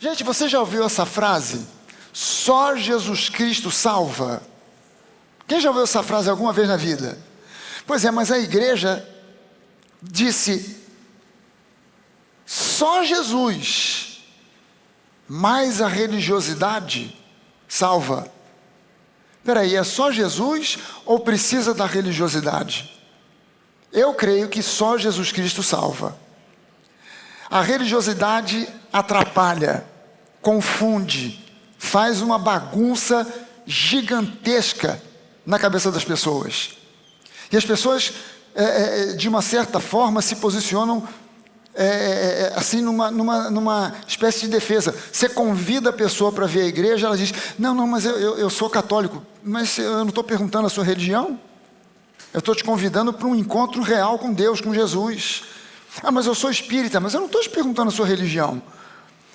Gente, você já ouviu essa frase? Só Jesus Cristo salva. Quem já ouviu essa frase alguma vez na vida? Pois é, mas a igreja disse, só Jesus, mais a religiosidade salva. Espera aí, é só Jesus ou precisa da religiosidade? Eu creio que só Jesus Cristo salva. A religiosidade atrapalha, confunde, faz uma bagunça gigantesca na cabeça das pessoas. E as pessoas, de uma certa forma, se posicionam assim numa espécie de defesa. Você convida a pessoa para vir à igreja, ela diz, não, mas eu sou católico, mas eu não estou perguntando a sua religião, eu estou te convidando para um encontro real com Deus, com Jesus. Ah, mas eu sou espírita, mas eu não estou te perguntando a sua religião.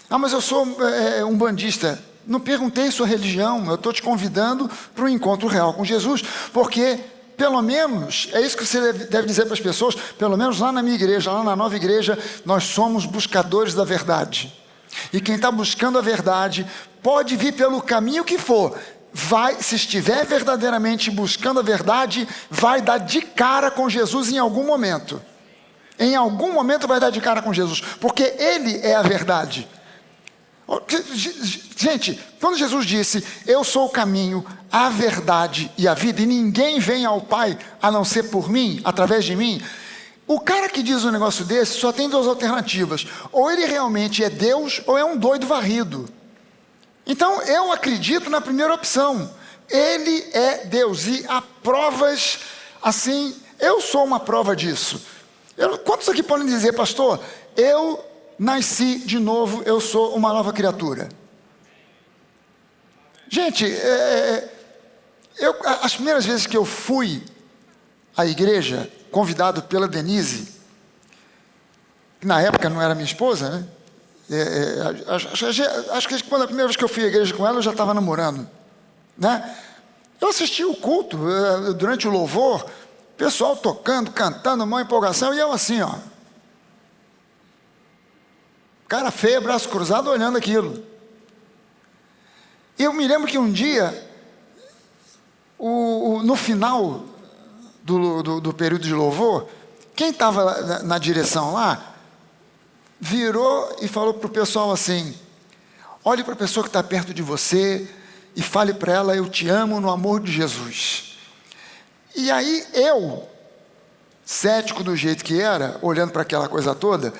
Ah, mas eu sou umbandista, não perguntei sua religião, eu estou te convidando para um encontro real com Jesus, porque pelo menos, é isso que você deve dizer para as pessoas, pelo menos lá na minha igreja, lá na nova igreja, nós somos buscadores da verdade. E quem está buscando a verdade, pode vir pelo caminho que for, se estiver verdadeiramente buscando a verdade, vai dar de cara com Jesus em algum momento. Em algum momento vai dar de cara com Jesus, porque Ele é a verdade. Gente, quando Jesus disse, eu sou o caminho, a verdade e a vida, e ninguém vem ao Pai a não ser por mim, através de mim, o cara que diz um negócio desse só tem duas alternativas, ou ele realmente é Deus, ou é um doido varrido. Então eu acredito na primeira opção, Ele é Deus, e há provas assim, eu sou uma prova disso. Quantos aqui podem dizer, pastor, eu nasci de novo, eu sou uma nova criatura? Gente, as primeiras vezes que eu fui à igreja, convidado pela Denise, que na época não era minha esposa, né? Acho que quando a primeira vez que eu fui à igreja com ela, eu já estava namorando, né? Eu assisti o culto, durante o louvor, pessoal tocando, cantando, uma empolgação, e eu assim, ó, cara feio, braço cruzado, olhando aquilo. E eu me lembro que um dia, no final do período de louvor, quem estava na direção lá, virou e falou para o pessoal assim, olhe para a pessoa que está perto de você e fale para ela, eu te amo no amor de Jesus. E aí eu, cético do jeito que era, olhando para aquela coisa toda,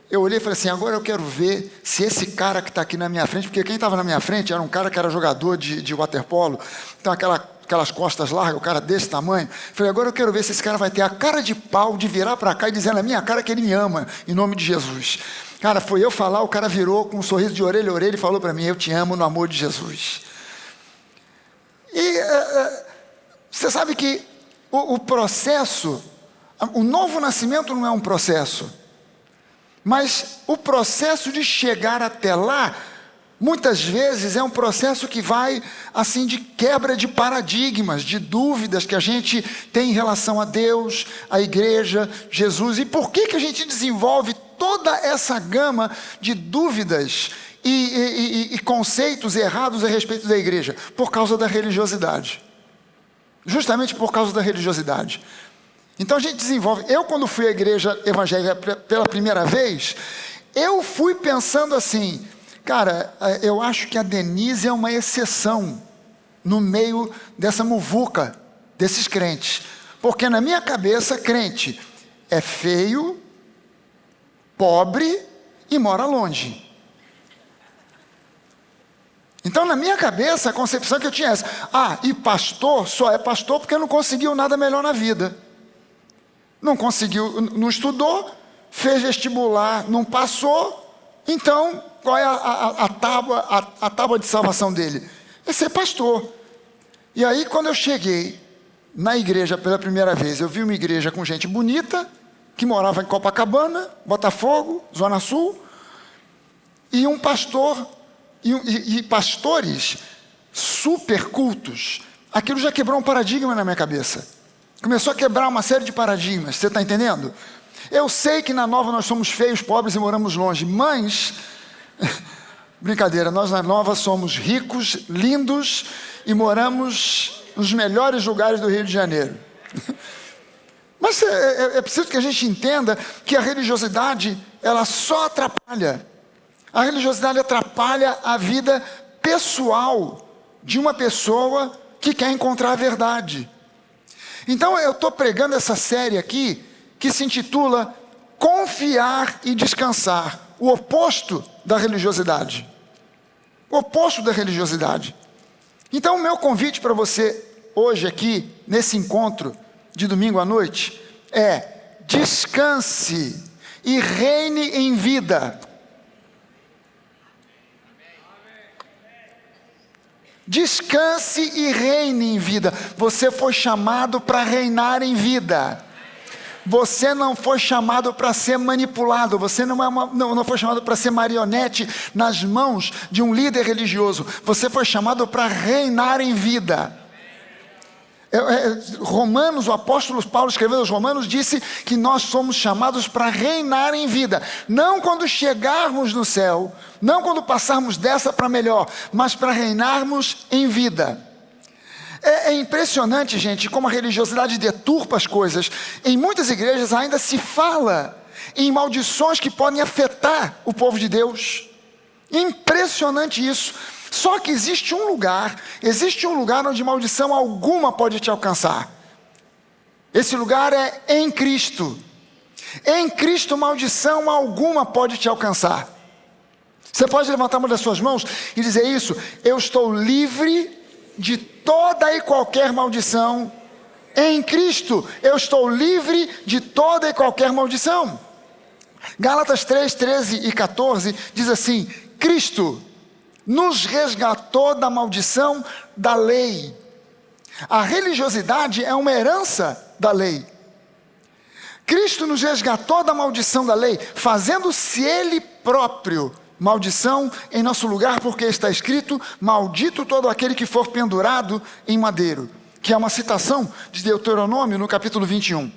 eu olhei e falei assim, agora eu quero ver se esse cara que está aqui na minha frente, porque quem estava na minha frente era um cara que era jogador de waterpolo, então aquelas costas largas, o cara desse tamanho. Falei, agora eu quero ver se esse cara vai ter a cara de pau de virar para cá e dizer na minha cara que ele me ama, em nome de Jesus. Cara, foi eu falar, o cara virou com um sorriso de orelha a orelha e falou para mim, eu te amo no amor de Jesus. E você sabe que o processo, o novo nascimento não é um processo, mas o processo de chegar até lá, muitas vezes é um processo que vai assim de quebra de paradigmas, de dúvidas que a gente tem em relação a Deus, a igreja, Jesus. E por que a gente desenvolve toda essa gama de dúvidas e conceitos errados a respeito da igreja? Por causa da religiosidade. Justamente por causa da religiosidade. Então a gente desenvolve. Eu, quando fui à igreja evangélica pela primeira vez, eu fui pensando assim, cara, eu acho que a Denise é uma exceção no meio dessa muvuca desses crentes. Porque na minha cabeça, crente é feio, pobre e mora longe. Então, na minha cabeça, a concepção que eu tinha é essa. E pastor só é pastor porque não conseguiu nada melhor na vida. Não conseguiu, não estudou, fez vestibular, não passou. Então, qual é a tábua de salvação dele? É ser pastor. E aí, quando eu cheguei na igreja pela primeira vez, eu vi uma igreja com gente bonita, que morava em Copacabana, Botafogo, Zona Sul, e um pastor... E pastores super cultos. Aquilo já quebrou um paradigma na minha cabeça. Começou a quebrar uma série de paradigmas. Você está entendendo? Eu sei que na Nova nós somos feios, pobres e moramos longe, mas Brincadeira, nós na Nova somos ricos, lindos e moramos nos melhores lugares do Rio de Janeiro. Mas é preciso que a gente entenda que a religiosidade, ela só atrapalha. A religiosidade atrapalha a vida pessoal de uma pessoa que quer encontrar a verdade. Então eu estou pregando essa série aqui, que se intitula Confiar e Descansar, o oposto da religiosidade. O oposto da religiosidade. Então o meu convite para você hoje aqui, nesse encontro de domingo à noite, é: descanse e reine em vida. Descanse e reine em vida. Você foi chamado para reinar em vida. Você não foi chamado para ser manipulado. Você não foi chamado para ser marionete nas mãos de um líder religioso. Você foi chamado para reinar em vida. Romanos, o apóstolo Paulo escrevendo aos Romanos, disse que nós somos chamados para reinar em vida. Não quando chegarmos no céu, não quando passarmos dessa para melhor, mas para reinarmos em vida. É impressionante, gente, como a religiosidade deturpa as coisas. Em muitas igrejas ainda se fala em maldições que podem afetar o povo de Deus. Impressionante isso. Só que existe um lugar onde maldição alguma pode te alcançar. Esse lugar é em Cristo. Em Cristo, maldição alguma pode te alcançar. Você pode levantar uma das suas mãos e dizer isso: eu estou livre de toda e qualquer maldição. Em Cristo, eu estou livre de toda e qualquer maldição. Gálatas 3, 13 e 14 diz assim: Cristo nos resgatou da maldição da lei. A religiosidade é uma herança da lei. Cristo nos resgatou da maldição da lei, fazendo-se Ele próprio maldição em nosso lugar, porque está escrito: maldito todo aquele que for pendurado em madeiro, que é uma citação de Deuteronômio no capítulo 21.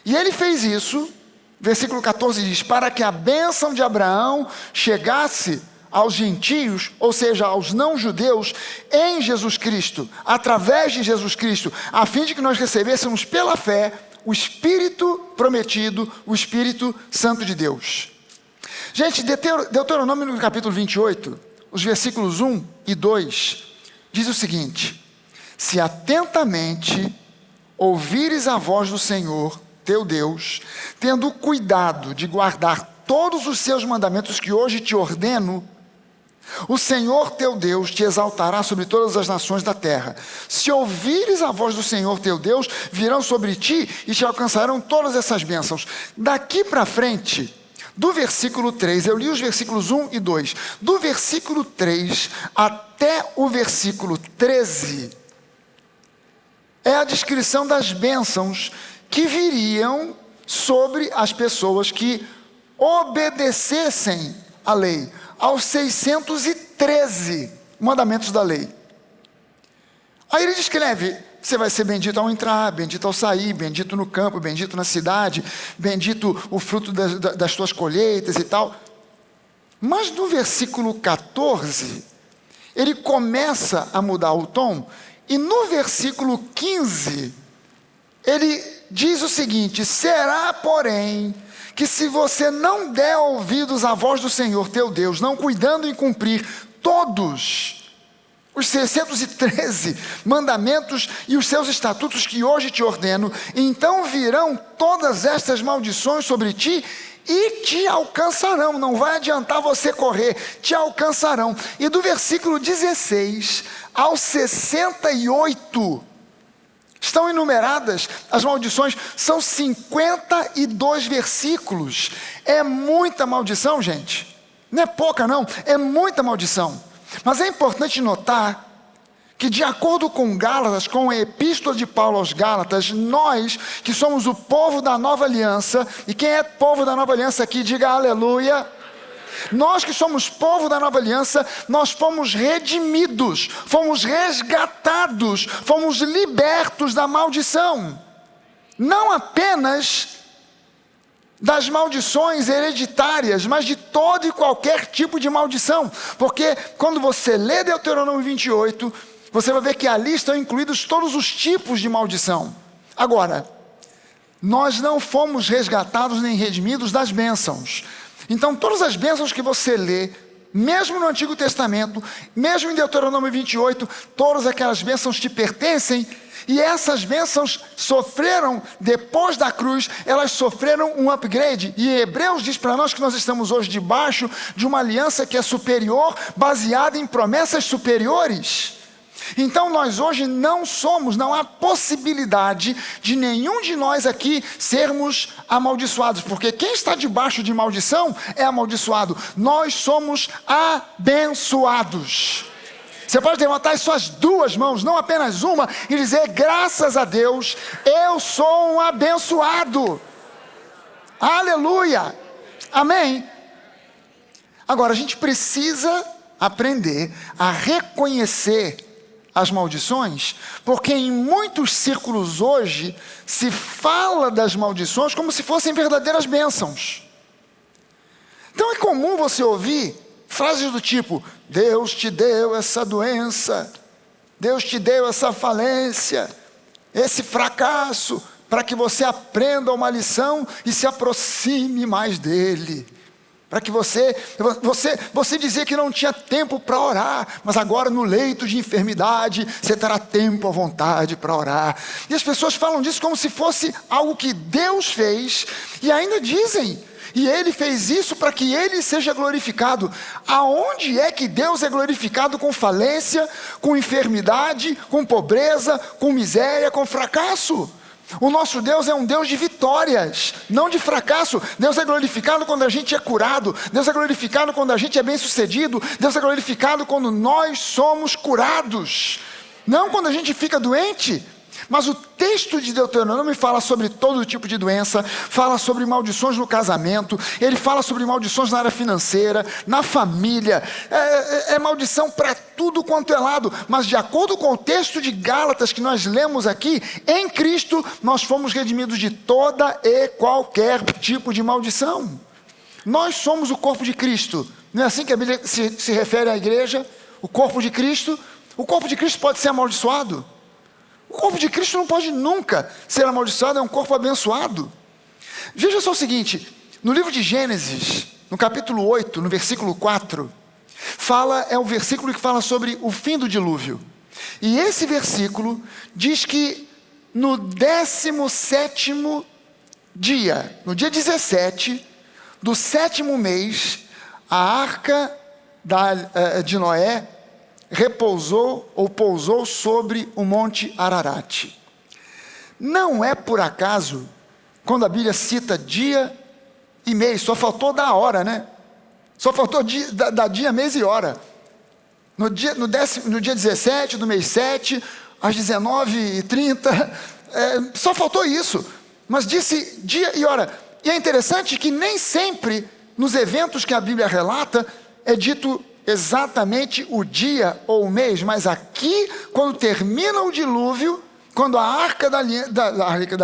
E Ele fez isso, versículo 14 diz: para que a bênção de Abraão chegasse aos gentios, ou seja, aos não-judeus, em Jesus Cristo, através de Jesus Cristo, a fim de que nós recebêssemos pela fé o Espírito prometido, o Espírito Santo de Deus. Gente, Deuteronômio no capítulo 28, os versículos 1 e 2, diz o seguinte: se atentamente ouvires a voz do Senhor, teu Deus, tendo cuidado de guardar todos os seus mandamentos que hoje te ordeno, o Senhor teu Deus te exaltará sobre todas as nações da terra. Se ouvires a voz do Senhor teu Deus, virão sobre ti e te alcançarão todas essas bênçãos. Daqui para frente, do versículo 3, eu li os versículos 1 e 2, do versículo 3 até o versículo 13, é a descrição das bênçãos que viriam sobre as pessoas que obedecessem a lei, aos 613 mandamentos da lei. Aí ele descreve: você vai ser bendito ao entrar, bendito ao sair, bendito no campo, bendito na cidade, bendito o fruto das tuas colheitas e tal. Mas no versículo 14, ele começa a mudar o tom, e no versículo 15, ele diz o seguinte: será, porém, que se você não der ouvidos à voz do Senhor teu Deus, não cuidando em cumprir todos os 613 mandamentos e os seus estatutos que hoje te ordeno, então virão todas estas maldições sobre ti e te alcançarão. Não vai adiantar você correr, te alcançarão. E do versículo 16 ao 68, estão enumeradas as maldições, são 52 versículos. É muita maldição, gente. Não é pouca, não, é muita maldição. Mas é importante notar que, de acordo com Gálatas, com a epístola de Paulo aos Gálatas, nós que somos o povo da nova aliança, e quem é povo da nova aliança aqui, diga aleluia. Nós que somos povo da nova aliança, nós fomos redimidos, fomos resgatados, fomos libertos da maldição. Não apenas das maldições hereditárias, mas de todo e qualquer tipo de maldição. Porque quando você lê Deuteronômio 28, você vai ver que ali estão incluídos todos os tipos de maldição. Agora, nós não fomos resgatados nem redimidos das bênçãos. Então todas as bênçãos que você lê, mesmo no Antigo Testamento, mesmo em Deuteronômio 28, todas aquelas bênçãos te pertencem. E essas bênçãos sofreram, depois da cruz, elas sofreram um upgrade. E Hebreus diz para nós que nós estamos hoje debaixo de uma aliança que é superior, baseada em promessas superiores. Então nós hoje não há possibilidade de nenhum de nós aqui sermos amaldiçoados, porque quem está debaixo de maldição é amaldiçoado. Nós somos abençoados. Você pode levantar as suas duas mãos, não apenas uma, e dizer: graças a Deus, eu sou um abençoado. Aleluia, amém. Agora a gente precisa aprender a reconhecer as maldições, porque em muitos círculos hoje se fala das maldições como se fossem verdadeiras bênçãos. Então é comum você ouvir frases do tipo: Deus te deu essa doença, Deus te deu essa falência, esse fracasso, para que você aprenda uma lição e se aproxime mais dele. Para que você dizia que não tinha tempo para orar, mas agora no leito de enfermidade, você terá tempo à vontade para orar. E as pessoas falam disso como se fosse algo que Deus fez, e ainda dizem: e Ele fez isso para que Ele seja glorificado. Aonde é que Deus é glorificado com falência, com enfermidade, com pobreza, com miséria, com fracasso? O nosso Deus é um Deus de vitórias, não de fracasso. Deus é glorificado quando a gente é curado. Deus é glorificado quando a gente é bem sucedido. Deus é glorificado quando nós somos curados, não quando a gente fica doente. Mas o texto de Deuteronômio fala sobre todo tipo de doença, fala sobre maldições no casamento, ele fala sobre maldições na área financeira, na família, é maldição para tudo quanto é lado. Mas de acordo com o texto de Gálatas que nós lemos aqui, em Cristo nós fomos redimidos de toda e qualquer tipo de maldição. Nós somos o corpo de Cristo. Não é assim que a Bíblia se refere à igreja? O corpo de Cristo. O corpo de Cristo pode ser amaldiçoado? O corpo de Cristo não pode nunca ser amaldiçoado, é um corpo abençoado. Veja só o seguinte, no livro de Gênesis, no capítulo 8, no versículo 4, é o versículo que fala sobre o fim do dilúvio. E esse versículo diz que no 17º dia, no dia 17 do 7º mês, a arca de Noé repousou ou pousou sobre o monte Ararat. Não é por acaso, quando a Bíblia cita dia e mês, só faltou dar hora, né? Só faltou dar dia, mês e hora. No dia 17 do mês 7, às 19h30, só faltou isso. Mas disse dia e hora. E é interessante que nem sempre, nos eventos que a Bíblia relata, é dito exatamente o dia ou o mês, mas aqui, quando termina o dilúvio, quando a arca da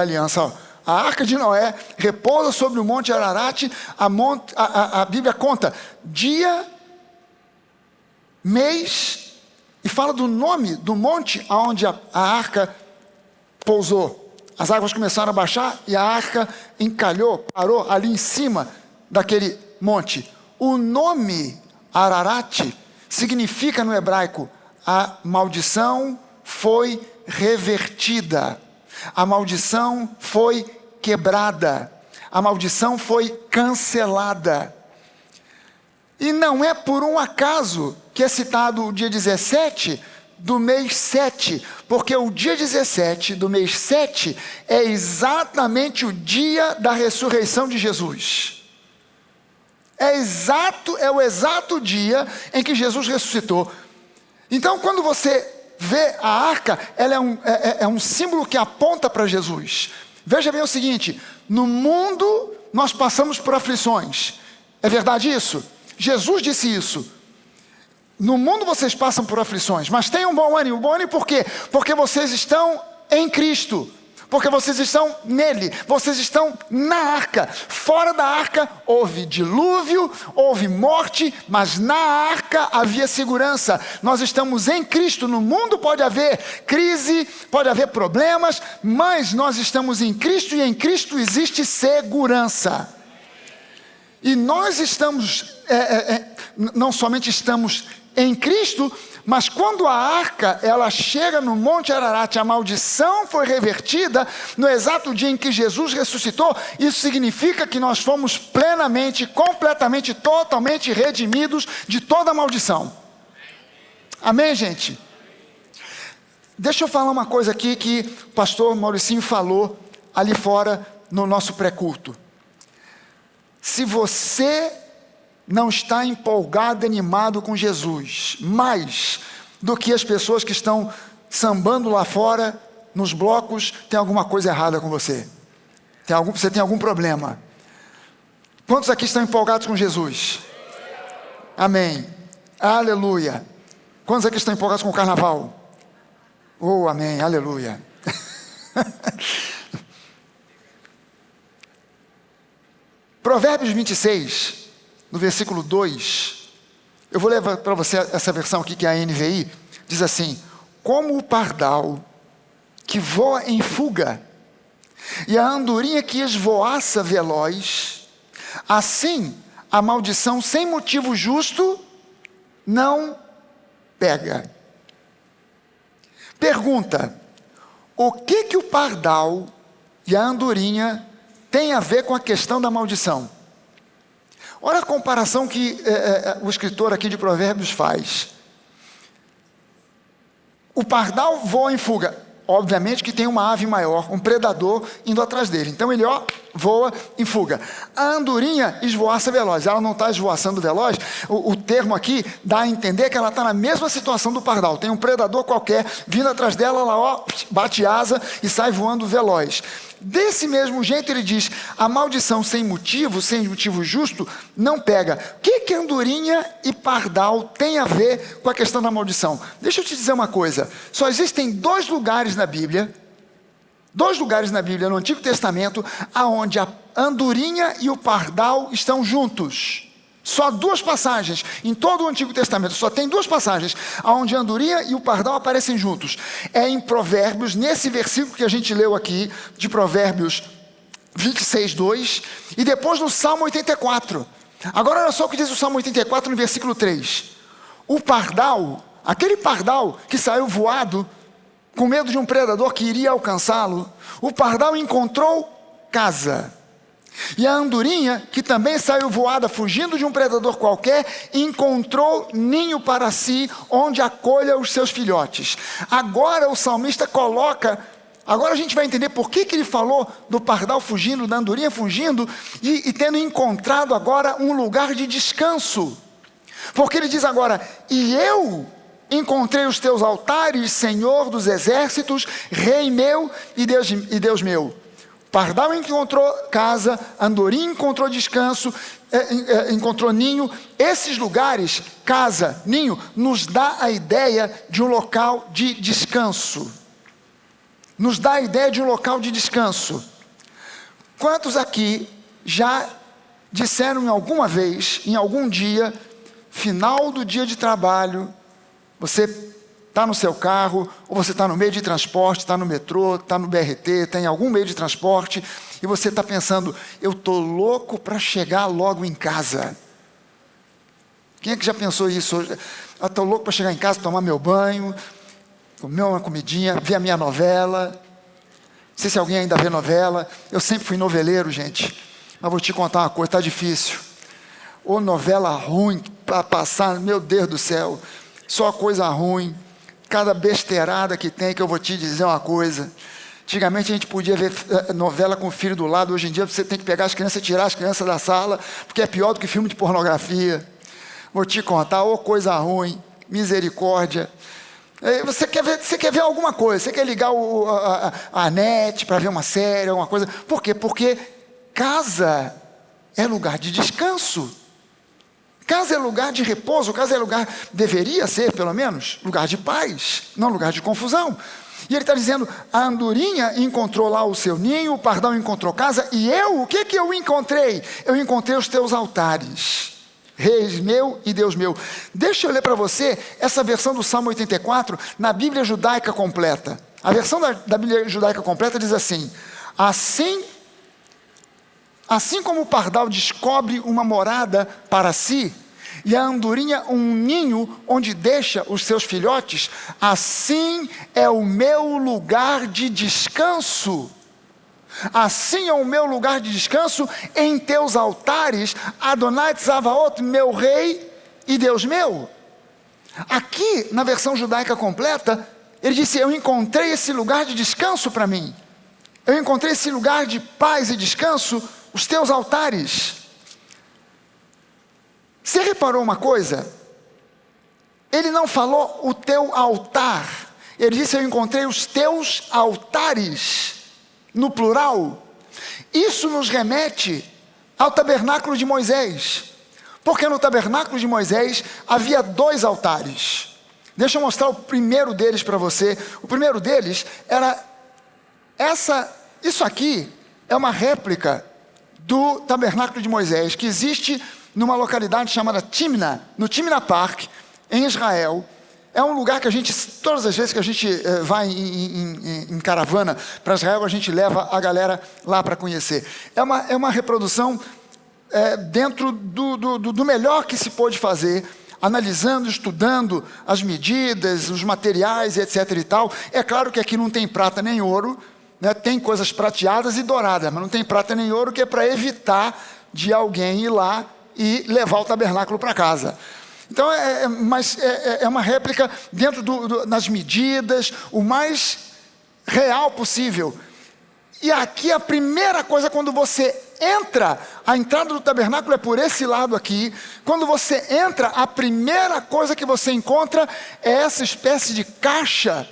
aliança, a arca de Noé repousa sobre o monte Ararat, a Bíblia conta dia, mês, e fala do nome do monte aonde a arca pousou. As águas começaram a baixar e a arca encalhou, parou ali em cima daquele monte. O nome Ararat significa no hebraico: a maldição foi revertida, a maldição foi quebrada, a maldição foi cancelada. E não é por um acaso que é citado o dia 17 do mês 7, porque o dia 17 do mês 7 é exatamente o dia da ressurreição de Jesus. É o exato dia em que Jesus ressuscitou. Então, quando você vê a arca, ela é um símbolo que aponta para Jesus. Veja bem o seguinte: no mundo nós passamos por aflições. É verdade isso? Jesus disse isso. No mundo vocês passam por aflições, mas tenham bom ânimo. Bom ânimo por quê? Porque vocês estão em Cristo. Porque vocês estão nele, vocês estão na arca. Fora da arca houve dilúvio, houve morte, mas na arca havia segurança. Nós estamos em Cristo. No mundo pode haver crise, pode haver problemas, mas nós estamos em Cristo e em Cristo existe segurança. E nós estamos, não somente estamos em Cristo, mas quando a arca, ela chega no Monte Ararat, a maldição foi revertida no exato dia em que Jesus ressuscitou. Isso significa que nós fomos plenamente, completamente, totalmente redimidos de toda a maldição. Amém, gente? Deixa eu falar uma coisa aqui que o pastor Mauricinho falou ali fora no nosso pré-culto. Se você não está empolgado, animado com Jesus, mais do que as pessoas que estão sambando lá fora, nos blocos, tem alguma coisa errada com você. Você tem algum problema. Quantos aqui estão empolgados com Jesus? Amém. Aleluia. Quantos aqui estão empolgados com o carnaval? Oh, amém. Aleluia. Provérbios 26, no versículo 2, eu vou levar para você essa versão aqui que é a NVI, diz assim: como o pardal que voa em fuga, e a andorinha que esvoaça veloz, assim a maldição sem motivo justo não pega. Pergunta: o que o pardal e a andorinha tem a ver com a questão da maldição? Olha a comparação que o escritor aqui de Provérbios faz. O pardal voa em fuga. Obviamente que tem uma ave maior, um predador indo atrás dele. Então ele voa em fuga. A andorinha esvoaça veloz. Ela não está esvoaçando veloz. O termo aqui dá a entender que ela está na mesma situação do pardal. Tem um predador qualquer vindo atrás dela, ela bate asa e sai voando veloz. Desse mesmo jeito ele diz: a maldição sem motivo justo, não pega. O que andorinha e pardal tem a ver com a questão da maldição? Deixa eu te dizer uma coisa. Só existem dois lugares na Bíblia, no Antigo Testamento, aonde a andorinha e o pardal estão juntos. Só duas passagens, em todo o Antigo Testamento, só tem duas passagens, onde a andorinha e o pardal aparecem juntos. É em Provérbios, nesse versículo que a gente leu aqui, de Provérbios 26, 2, e depois no Salmo 84. Agora olha só o que diz o Salmo 84 no versículo 3. O pardal, aquele pardal que saiu voado, com medo de um predador que iria alcançá-lo, o pardal encontrou casa. E a andorinha, que também saiu voada fugindo de um predador qualquer, encontrou ninho para si, onde acolha os seus filhotes. Agora o salmista coloca, agora a gente vai entender por que ele falou do pardal fugindo, da andorinha fugindo, e tendo encontrado agora um lugar de descanso. Porque ele diz agora: e eu encontrei os teus altares, Senhor dos exércitos, Rei meu e Deus meu. Pardal encontrou casa, andorinha encontrou descanso, encontrou ninho. Esses lugares, casa, ninho, nos dá a ideia de um local de descanso. Nos dá a ideia de um local de descanso. Quantos aqui já disseram alguma vez, em algum dia, final do dia de trabalho, você está no seu carro, ou você está no meio de transporte, está no metrô, está no BRT, está em algum meio de transporte, e você está pensando: eu estou louco para chegar logo em casa. Quem é que já pensou isso hoje? Eu estou louco para chegar em casa, tomar meu banho, comer uma comidinha, ver a minha novela. Não sei se alguém ainda vê novela. Eu sempre fui noveleiro, gente, mas vou te contar uma coisa, está difícil. Ou novela ruim para passar, meu Deus do céu, só coisa ruim. Cada besteirada que tem, que eu vou te dizer uma coisa. Antigamente a gente podia ver novela com o filho do lado. Hoje em dia você tem que pegar as crianças e tirar as crianças da sala, porque é pior do que filme de pornografia. Vou te contar, coisa ruim, misericórdia. Você quer ver alguma coisa, você quer ligar a net para ver uma série, alguma coisa. Por quê? Porque casa é lugar de descanso. Casa é lugar de repouso, casa é lugar, deveria ser pelo menos, lugar de paz, não lugar de confusão. E ele está dizendo, a andorinha encontrou lá o seu ninho, o pardal encontrou casa, e eu, o que eu encontrei? Eu encontrei os teus altares, Reis meu e Deus meu. Deixa eu ler para você essa versão do Salmo 84 na Bíblia Judaica Completa. A versão da Bíblia Judaica Completa diz assim: assim como o pardal descobre uma morada para si, e a andorinha um ninho onde deixa os seus filhotes, assim é o meu lugar de descanso. Assim é o meu lugar de descanso em teus altares, Adonai Tzavaot, meu rei e Deus meu. Aqui, na versão judaica completa, ele disse, eu encontrei esse lugar de descanso para mim. Eu encontrei esse lugar de paz e descanso, os teus altares. Você reparou uma coisa? Ele não falou o teu altar. Ele disse, eu encontrei os teus altares. No plural, isso nos remete ao tabernáculo de Moisés, porque no tabernáculo de Moisés havia 2 altares. Deixa eu mostrar o primeiro deles para você. O primeiro deles era isso aqui é uma réplica do tabernáculo de Moisés, que existe numa localidade chamada Timna, no Timna Park, em Israel. É um lugar que a gente, todas as vezes que a gente vai em caravana para Israel, a gente leva a galera lá para conhecer. É uma reprodução dentro do melhor que se pôde fazer, analisando, estudando as medidas, os materiais, etc. e tal. É claro que aqui não tem prata nem ouro, né? Tem coisas prateadas e douradas, mas não tem prata nem ouro, que é para evitar de alguém ir lá e levar o tabernáculo para casa. Então, mas é uma réplica dentro das medidas, o mais real possível. E aqui a primeira coisa, quando você entra, a entrada do tabernáculo é por esse lado aqui. Quando você entra, a primeira coisa que você encontra é essa espécie de caixa,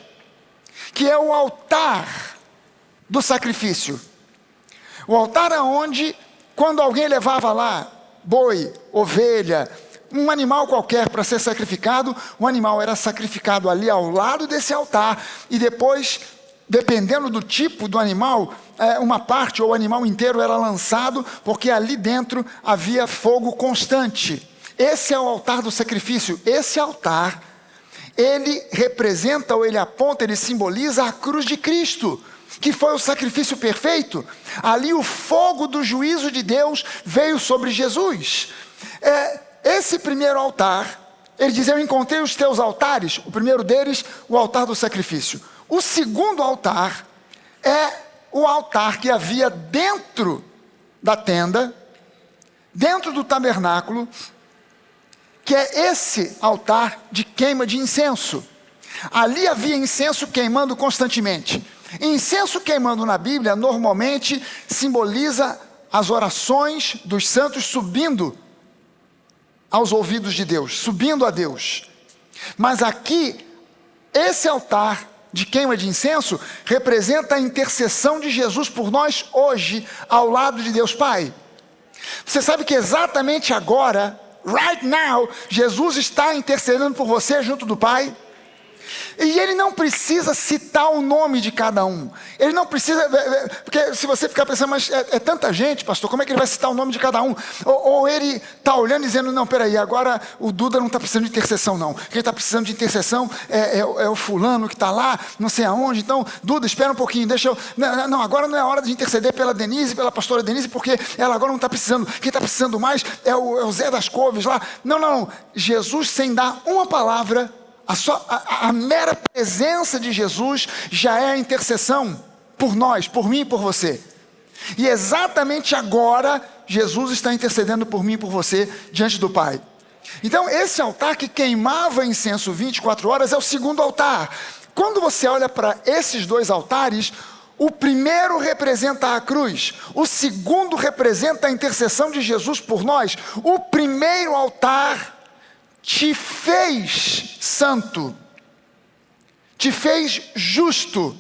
que é o altar do sacrifício. O altar aonde, quando alguém levava lá boi, ovelha, um animal qualquer para ser sacrificado, o animal era sacrificado ali ao lado desse altar, e depois, dependendo do tipo do animal, uma parte ou o animal inteiro era lançado, porque ali dentro havia fogo constante. Esse é o altar do sacrifício. Esse altar, ele representa, ou ele aponta, ele simboliza a cruz de Cristo, que foi o sacrifício perfeito. Ali o fogo do juízo de Deus veio sobre Jesus. Esse primeiro altar, ele diz, eu encontrei os teus altares. O primeiro deles, o altar do sacrifício. O segundo altar é o altar que havia dentro da tenda, dentro do tabernáculo, que é esse altar de queima de incenso. Ali havia incenso queimando constantemente. Incenso queimando na Bíblia normalmente simboliza as orações dos santos subindo aos ouvidos de Deus, subindo a Deus. Mas aqui, esse altar de queima de incenso representa a intercessão de Jesus por nós hoje, ao lado de Deus Pai. Você sabe que exatamente agora, right now, Jesus está intercedendo por você junto do Pai? E ele não precisa citar o nome de cada um. Ele não precisa, porque se você ficar pensando, mas é tanta gente, pastor, como é que ele vai citar o nome de cada um? Ou ele está olhando e dizendo, não, peraí, agora o Duda não está precisando de intercessão não. Quem está precisando de intercessão é o fulano que está lá, não sei aonde. Então, Duda, espera um pouquinho, deixa eu... Não, agora não é hora de interceder pela Denise, pela pastora Denise, porque ela agora não está precisando. Quem está precisando mais é o Zé das Couves lá. Não. Jesus, sem dar uma palavra, a mera presença de Jesus já é a intercessão por nós, por mim e por você. E exatamente agora, Jesus está intercedendo por mim e por você diante do Pai. Então, esse altar que queimava incenso 24 horas é o segundo altar. Quando você olha para esses 2 altares, o primeiro representa a cruz, o segundo representa a intercessão de Jesus por nós. O primeiro altar te fez santo, te fez justo.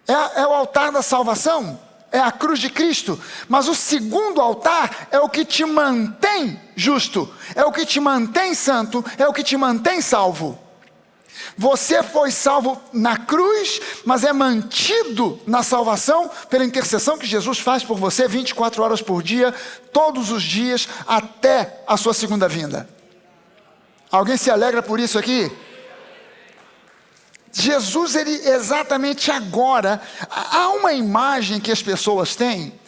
É o altar da salvação, é a cruz de Cristo. Mas o segundo altar é o que te mantém justo, é o que te mantém santo, é o que te mantém salvo. Você foi salvo na cruz, mas é mantido na salvação pela intercessão que Jesus faz por você 24 horas por dia, todos os dias, até a sua segunda vinda. Alguém se alegra por isso aqui? Jesus, ele exatamente agora, há uma imagem que as pessoas têm.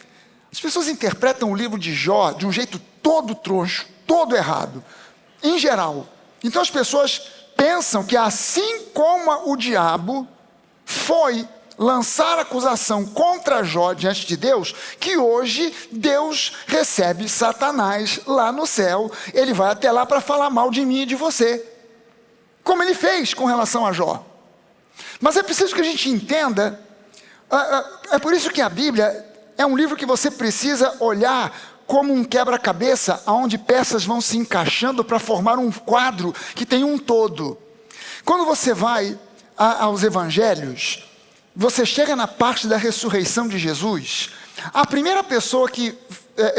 As pessoas interpretam o livro de Jó de um jeito todo troncho, todo errado, em geral. Então as pessoas pensam que assim como o diabo foi lançar acusação contra Jó diante de Deus, que hoje Deus recebe Satanás lá no céu, ele vai até lá para falar mal de mim e de você, como ele fez com relação a Jó. Mas é preciso que a gente entenda, é por isso que a Bíblia é um livro que você precisa olhar como um quebra-cabeça, onde peças vão se encaixando para formar um quadro que tem um todo. Quando você vai aos evangelhos, você chega na parte da ressurreição de Jesus, a primeira pessoa que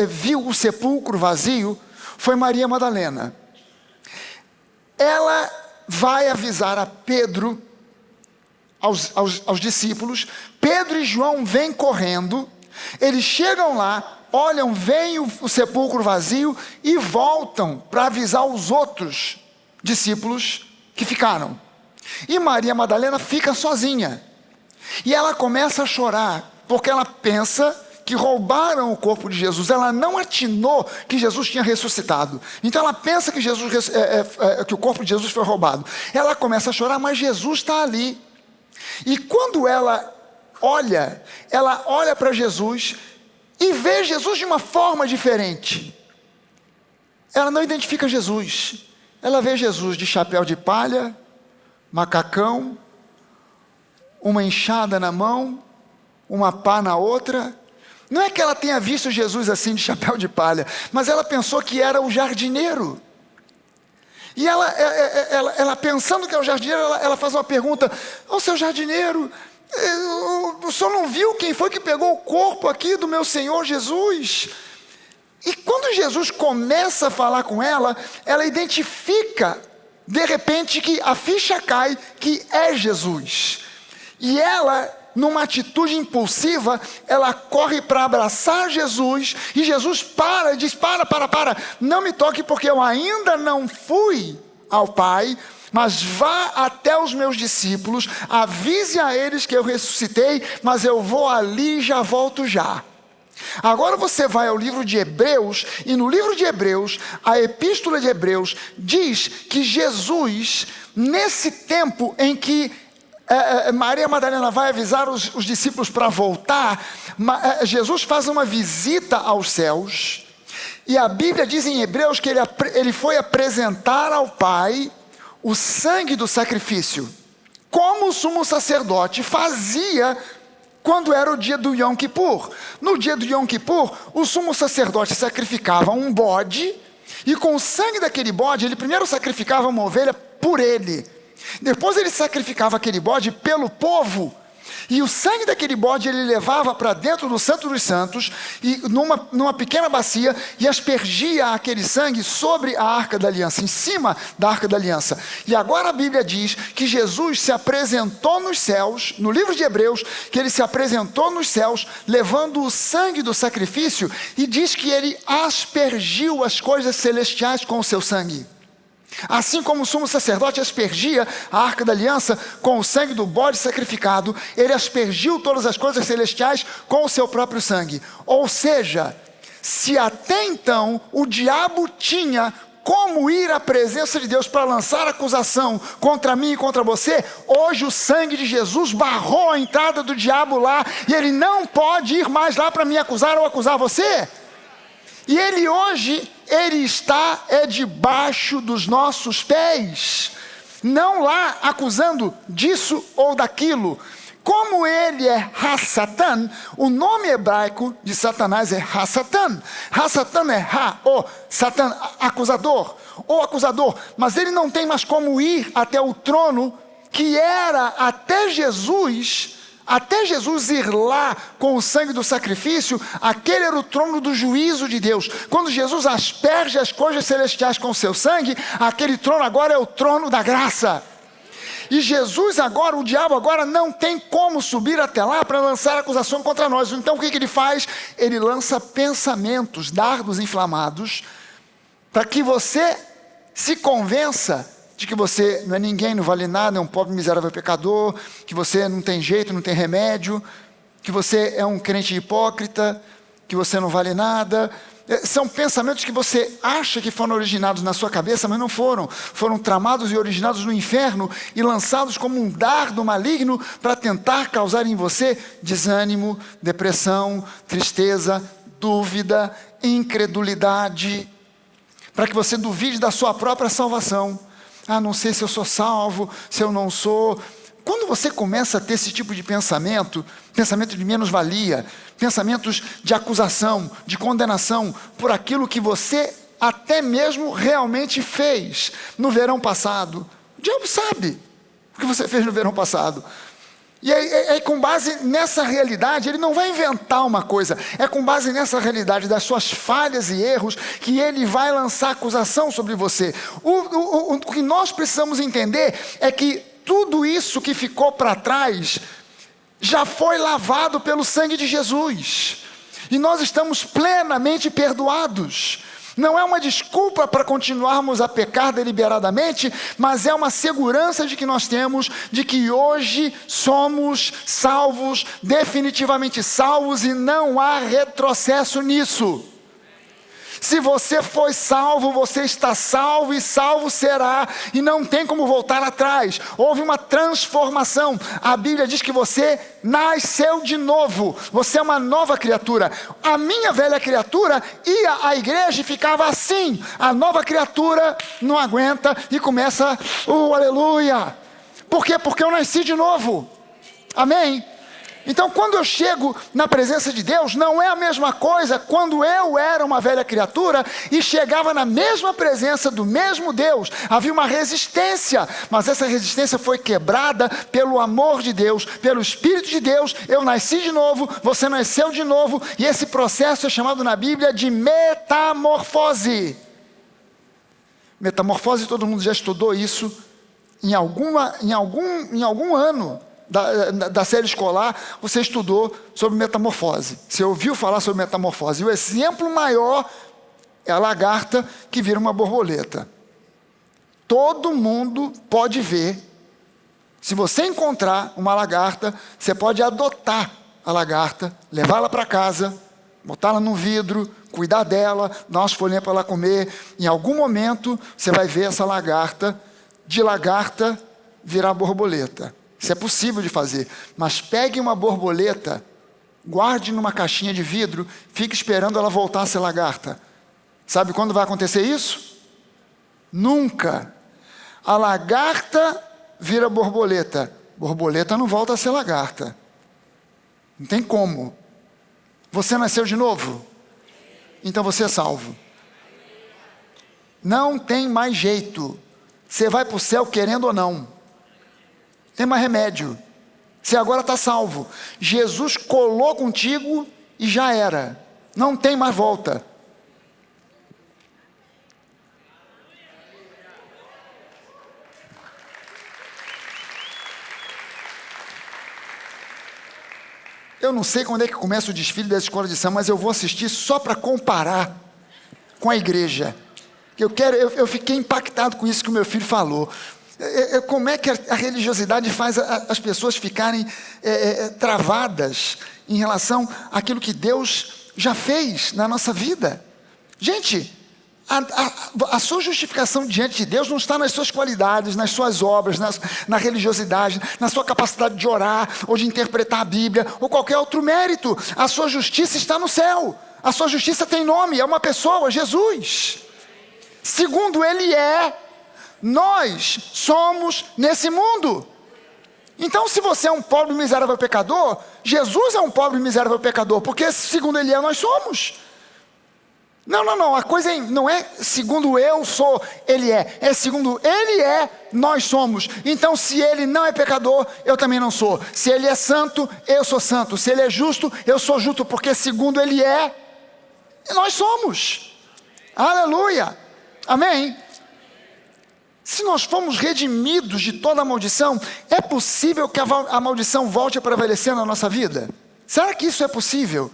viu o sepulcro vazio foi Maria Madalena. Ela vai avisar a Pedro, aos discípulos. Pedro e João vêm correndo, eles chegam lá, olham, veem o sepulcro vazio e voltam para avisar os outros discípulos que ficaram. E Maria Madalena fica sozinha. E ela começa a chorar, porque ela pensa que roubaram o corpo de Jesus. Ela não atinou que Jesus tinha ressuscitado. Então ela pensa que, que o corpo de Jesus foi roubado. Ela começa a chorar, mas Jesus está ali. E quando ela olha para Jesus e vê Jesus de uma forma diferente. Ela não identifica Jesus. Ela vê Jesus de chapéu de palha, macacão, uma enxada na mão, uma pá na outra. Não é que ela tenha visto Jesus assim de chapéu de palha, mas ela pensou que era o jardineiro. E ela pensando que é o jardineiro, ela faz uma pergunta: ô seu jardineiro, o senhor não viu quem foi que pegou o corpo aqui do meu Senhor Jesus? E quando Jesus começa a falar com ela, ela identifica, de repente, que a ficha cai, que é Jesus. E ela, numa atitude impulsiva, ela corre para abraçar Jesus, e Jesus para e diz: para, não me toque, porque eu ainda não fui ao Pai, mas vá até os meus discípulos, avise a eles que eu ressuscitei, mas eu vou ali e já volto já. Agora você vai ao livro de Hebreus, e no livro de Hebreus, a epístola de Hebreus diz que Jesus, nesse tempo em que Maria Madalena vai avisar os discípulos para voltar, Jesus faz uma visita aos céus, e a Bíblia diz em Hebreus que ele foi apresentar ao Pai o sangue do sacrifício, como o sumo sacerdote fazia quando era o dia do Yom Kippur. No dia do Yom Kippur, o sumo sacerdote sacrificava um bode, e com o sangue daquele bode, ele primeiro sacrificava uma ovelha por ele, depois ele sacrificava aquele bode pelo povo, e o sangue daquele bode ele levava para dentro do Santo dos Santos, e numa pequena bacia, e aspergia aquele sangue sobre a Arca da Aliança, em cima da Arca da Aliança. E agora a Bíblia diz que Jesus se apresentou nos céus, no livro de Hebreus, que ele se apresentou nos céus, levando o sangue do sacrifício, e diz que ele aspergiu as coisas celestiais com o seu sangue. Assim como o sumo sacerdote aspergia a Arca da Aliança com o sangue do bode sacrificado, ele aspergiu todas as coisas celestiais com o seu próprio sangue. Ou seja, se até então o diabo tinha como ir à presença de Deus para lançar acusação contra mim e contra você, hoje o sangue de Jesus barrou a entrada do diabo lá, e ele não pode ir mais lá para me acusar ou acusar você. E ele hoje, ele está debaixo dos nossos pés, não lá acusando disso ou daquilo. Como ele é Ha-Satan, o nome hebraico de Satanás é Ha-Satan. Ha-Satan é o Satan, acusador, ou acusador. Mas ele não tem mais como ir até o trono, que era até Jesus ir lá com o sangue do sacrifício. Aquele era o trono do juízo de Deus. Quando Jesus asperge as coisas celestiais com o seu sangue, aquele trono agora é o trono da graça. E Jesus agora, o diabo agora não tem como subir até lá para lançar acusação contra nós. Então o que ele faz? Ele lança pensamentos, dardos inflamados, para que você se convença de que você não é ninguém, não vale nada, é um pobre miserável pecador, que você não tem jeito, não tem remédio, que você é um crente hipócrita, que você não vale nada. São pensamentos que você acha que foram originados na sua cabeça, mas não foram. Foram tramados e originados no inferno e lançados como um dardo maligno para tentar causar em você desânimo, depressão, tristeza, dúvida, incredulidade, para que você duvide da sua própria salvação. Ah, não sei se eu sou salvo, se eu não sou. Quando você começa a ter esse tipo de pensamento, pensamento de menos-valia, pensamentos de acusação, de condenação por aquilo que você até mesmo realmente fez no verão passado, o diabo sabe o que você fez no verão passado. E aí, com base nessa realidade, ele não vai inventar uma coisa, é com base nessa realidade das suas falhas e erros que ele vai lançar acusação sobre você. O que nós precisamos entender é que tudo isso que ficou para trás já foi lavado pelo sangue de Jesus, e nós estamos plenamente perdoados. Não é uma desculpa para continuarmos a pecar deliberadamente, mas é uma segurança de que nós temos, de que hoje somos salvos, definitivamente salvos, e não há retrocesso nisso. Se você foi salvo, você está salvo e salvo será, e não tem como voltar atrás. Houve uma transformação. A Bíblia diz que você nasceu de novo, você é uma nova criatura. A minha velha criatura ia à igreja e ficava assim. A nova criatura não aguenta e começa, aleluia. Por quê? Porque eu nasci de novo. Amém? Então, quando eu chego na presença de Deus, não é a mesma coisa quando eu era uma velha criatura e chegava na mesma presença do mesmo Deus. Havia uma resistência, mas essa resistência foi quebrada pelo amor de Deus, pelo Espírito de Deus. Eu nasci de novo, você nasceu de novo, e esse processo é chamado na Bíblia de metamorfose. Metamorfose, todo mundo já estudou isso em algum ano da série escolar. Você estudou sobre metamorfose, você ouviu falar sobre metamorfose, e o exemplo maior é a lagarta que vira uma borboleta. Todo mundo pode ver. Se você encontrar uma lagarta, você pode adotar a lagarta, levá-la para casa, botá-la num vidro, cuidar dela, dar umas folhinhas para ela comer. Em algum momento você vai ver essa lagarta, de lagarta virar borboleta. Isso é possível de fazer, mas pegue uma borboleta, guarde numa caixinha de vidro, fique esperando ela voltar a ser lagarta. Sabe quando vai acontecer isso? Nunca. A lagarta vira borboleta, borboleta não volta a ser lagarta. Não tem como. Você nasceu de novo? Então você é salvo. Não tem mais jeito. Você vai para o céu querendo ou não. Tem mais remédio. Você agora está salvo. Jesus colou contigo e já era. Não tem mais volta. Eu não sei quando é que começa o desfile da escola de samba, mas eu vou assistir só para comparar com a igreja. Eu fiquei impactado com isso que o meu filho falou. Como é que a religiosidade faz as pessoas ficarem travadas em relação àquilo que Deus já fez na nossa vida? Gente, a sua justificação diante de Deus não está nas suas qualidades, nas suas obras, na religiosidade, na sua capacidade de orar, ou de interpretar a Bíblia, ou qualquer outro mérito. A sua justiça está no céu. A sua justiça tem nome, é uma pessoa, Jesus. Segundo Ele nós somos nesse mundo. Então, se você é um pobre miserável pecador, Jesus é um pobre miserável pecador, porque segundo Ele nós somos. Não, a coisa não é segundo eu sou, Ele é segundo Ele nós somos. Então, se Ele não é pecador, eu também não sou. Se Ele é santo, eu sou santo. Se Ele é justo, eu sou justo, porque segundo Ele nós somos. Aleluia, amém. Se nós fomos redimidos de toda a maldição, é possível que a maldição volte a prevalecer na nossa vida? Será que isso é possível?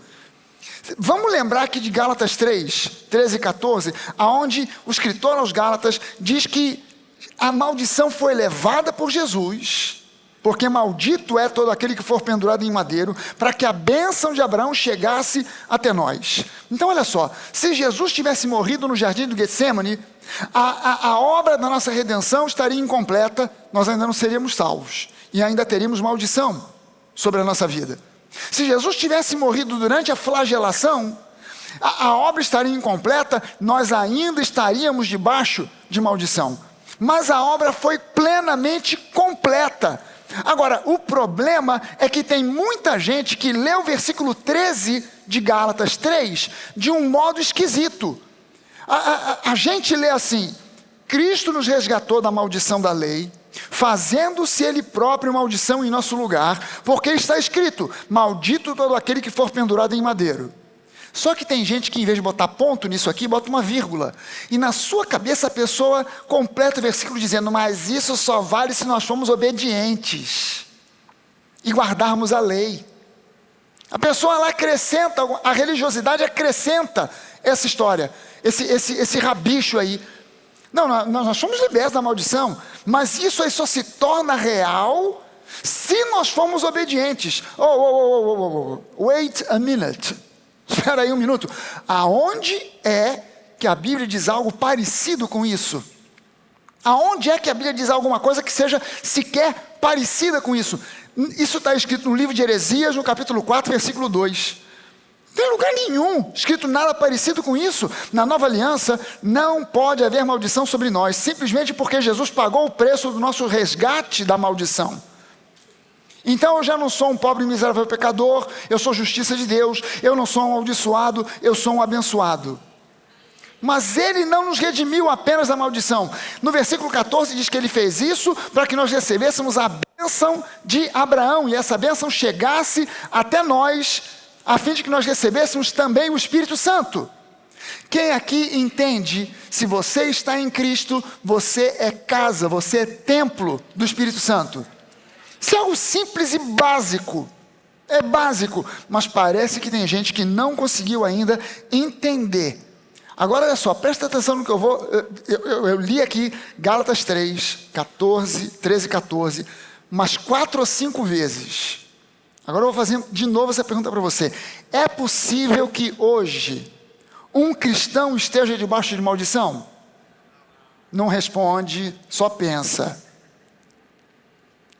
Vamos lembrar aqui de Gálatas 3, 13 e 14, onde o escritor aos Gálatas diz que a maldição foi levada por Jesus, porque maldito é todo aquele que for pendurado em madeiro, para que a bênção de Abraão chegasse até nós. Então olha só, se Jesus tivesse morrido no jardim do Getsêmani, a obra da nossa redenção estaria incompleta, nós ainda não seríamos salvos, e ainda teríamos maldição sobre a nossa vida. Se Jesus tivesse morrido durante a flagelação, a obra estaria incompleta, nós ainda estaríamos debaixo de maldição. Mas a obra foi plenamente completa. Agora, o problema é que tem muita gente que lê o versículo 13 de Gálatas 3 de um modo esquisito. A gente lê assim: Cristo nos resgatou da maldição da lei, fazendo-se Ele próprio maldição em nosso lugar, porque está escrito: maldito todo aquele que for pendurado em madeiro. Só que tem gente que, em vez de botar ponto nisso aqui, bota uma vírgula. E na sua cabeça a pessoa completa o versículo dizendo: mas isso só vale se nós formos obedientes e guardarmos a lei. A pessoa lá acrescenta, a religiosidade acrescenta essa história, esse rabicho aí. Não, nós somos libertos da maldição, mas isso aí só se torna real se nós formos obedientes. Wait a minute. Espera aí um minuto. Aonde é que a Bíblia diz algo parecido com isso? Aonde é que a Bíblia diz alguma coisa que seja sequer parecida com isso? Isso está escrito no livro de Heresias, no capítulo 4, versículo 2. Não tem lugar nenhum escrito nada parecido com isso. Na nova aliança não pode haver maldição sobre nós, simplesmente porque Jesus pagou o preço do nosso resgate da maldição. Então eu já não sou um pobre miserável pecador, eu sou justiça de Deus, eu não sou um amaldiçoado, eu sou um abençoado. Mas Ele não nos redimiu apenas da maldição. No versículo 14 diz que Ele fez isso para que nós recebêssemos a bênção de Abraão, e essa bênção chegasse até nós, a fim de que nós recebêssemos também o Espírito Santo. Quem aqui entende, se você está em Cristo, você é casa, você é templo do Espírito Santo. Isso é algo simples e básico, é básico, mas parece que tem gente que não conseguiu ainda entender. Agora olha só, presta atenção no que eu li aqui, Gálatas 3, 13 e 14, mas 4 ou 5 vezes. Agora eu vou fazer de novo essa pergunta para você: é possível que hoje um cristão esteja debaixo de maldição? Não responde, só pensa.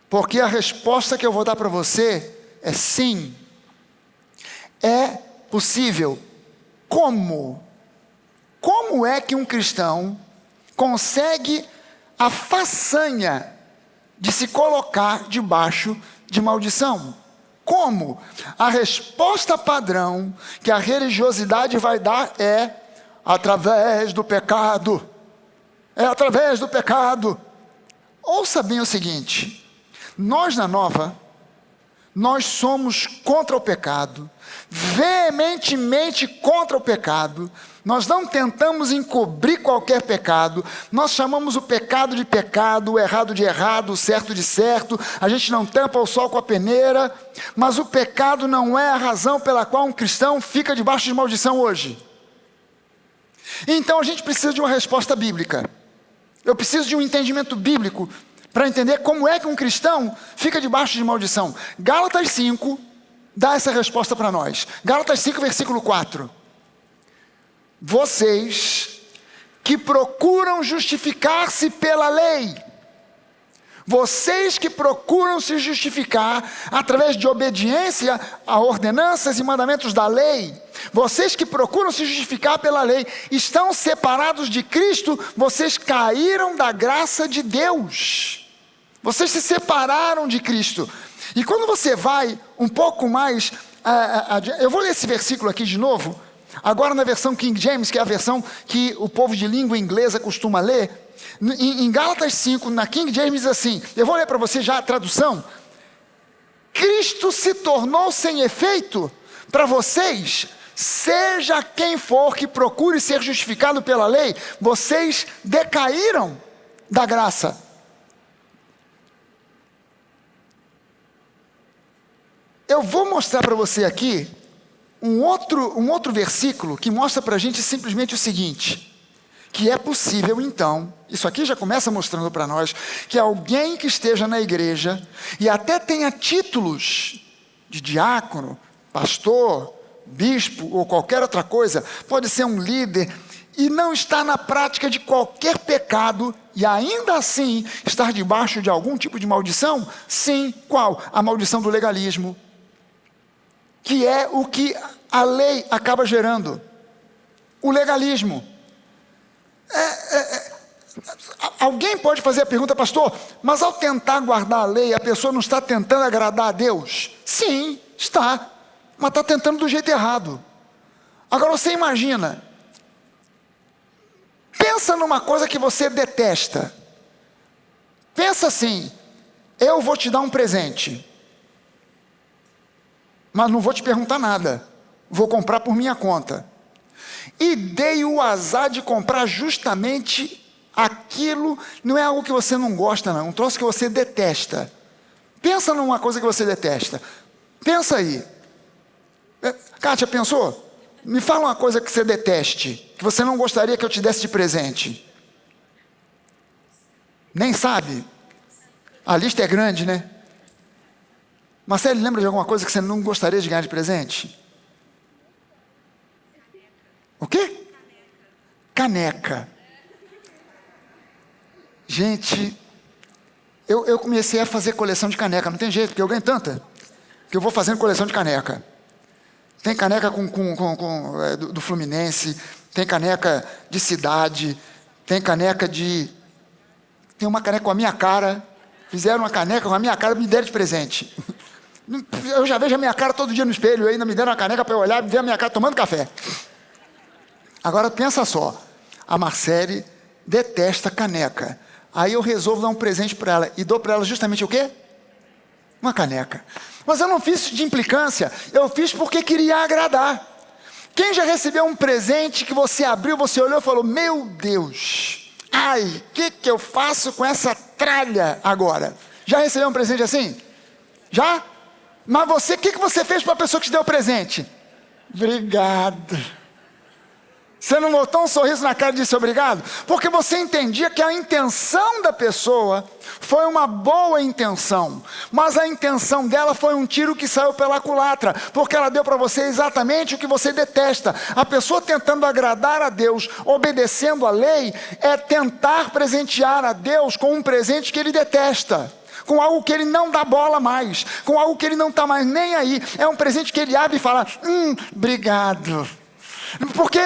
Porque a resposta que eu vou dar para você é sim. É possível. Como? Como é que um cristão consegue a façanha de se colocar debaixo de maldição? Como? A resposta padrão que a religiosidade vai dar é através do pecado. É através do pecado. Ouça bem o seguinte: nós na Nova, nós somos contra o pecado, veementemente contra o pecado. Nós não tentamos encobrir qualquer pecado, nós chamamos o pecado de pecado, o errado de errado, o certo de certo, a gente não tampa o sol com a peneira, mas o pecado não é a razão pela qual um cristão fica debaixo de maldição hoje. Então a gente precisa de uma resposta bíblica, eu preciso de um entendimento bíblico, para entender como é que um cristão fica debaixo de maldição. Gálatas 5 dá essa resposta para nós. Gálatas 5, versículo 4. Vocês que procuram justificar-se pela lei, vocês que procuram se justificar através de obediência a ordenanças e mandamentos da lei, vocês que procuram se justificar pela lei, estão separados de Cristo, vocês caíram da graça de Deus. Vocês se separaram de Cristo. E quando você vai um pouco mais eu vou ler esse versículo aqui de novo, agora na versão King James, que é a versão que o povo de língua inglesa costuma ler. Em Gálatas 5, na King James diz assim, eu vou ler para você já a tradução: Cristo se tornou sem efeito para vocês, seja quem for que procure ser justificado pela lei, vocês decaíram da graça. Eu vou mostrar para você aqui um outro versículo que mostra para a gente simplesmente o seguinte, que é possível então, isso aqui já começa mostrando para nós, que alguém que esteja na igreja e até tenha títulos de diácono, pastor, bispo ou qualquer outra coisa, pode ser um líder, e não está na prática de qualquer pecado, e ainda assim estar debaixo de algum tipo de maldição? Sim, qual? A maldição do legalismo, que é o que a lei acaba gerando, o legalismo. Alguém pode fazer a pergunta, pastor, mas ao tentar guardar a lei, a pessoa não está tentando agradar a Deus? Sim, está, mas está tentando do jeito errado. Agora você imagina, pensa numa coisa que você detesta, pensa assim, eu vou te dar um presente, mas não vou te perguntar nada, vou comprar por minha conta, e dei o azar de comprar justamente aquilo, não é algo que você não gosta não, um troço que você detesta. Pensa numa coisa que você detesta, pensa aí. Kátia, pensou? Me fala uma coisa que você deteste, que você não gostaria que eu te desse de presente. Nem sabe? A lista é grande, né? Marcelo, lembra de alguma coisa que você não gostaria de ganhar de presente? O quê? Caneca. Gente, eu comecei a fazer coleção de caneca, não tem jeito, porque eu ganho tanta, que eu vou fazendo coleção de caneca. Tem caneca do Fluminense, tem caneca de cidade, tem uma caneca com a minha cara, fizeram uma caneca com a minha cara e me deram de presente. Eu já vejo a minha cara todo dia no espelho, ainda me deram uma caneca para eu olhar e ver a minha cara tomando café. Agora pensa só, a Marcele detesta caneca, aí eu resolvo dar um presente para ela, e dou para ela justamente o quê? Uma caneca. Mas eu não fiz isso de implicância, eu fiz porque queria agradar. Quem já recebeu um presente que você abriu, você olhou e falou, meu Deus, ai, o que eu faço com essa tralha agora? Já recebeu um presente assim? Já? Mas você, o que você fez para a pessoa que te deu o presente? Obrigado. Você não botou um sorriso na cara e disse obrigado? Porque você entendia que a intenção da pessoa foi uma boa intenção, mas a intenção dela foi um tiro que saiu pela culatra, porque ela deu para você exatamente o que você detesta. A pessoa tentando agradar a Deus, obedecendo a lei, é tentar presentear a Deus com um presente que ele detesta, com algo que ele não dá bola mais, com algo que ele não está mais nem aí. É um presente que ele abre e fala, obrigado. Porque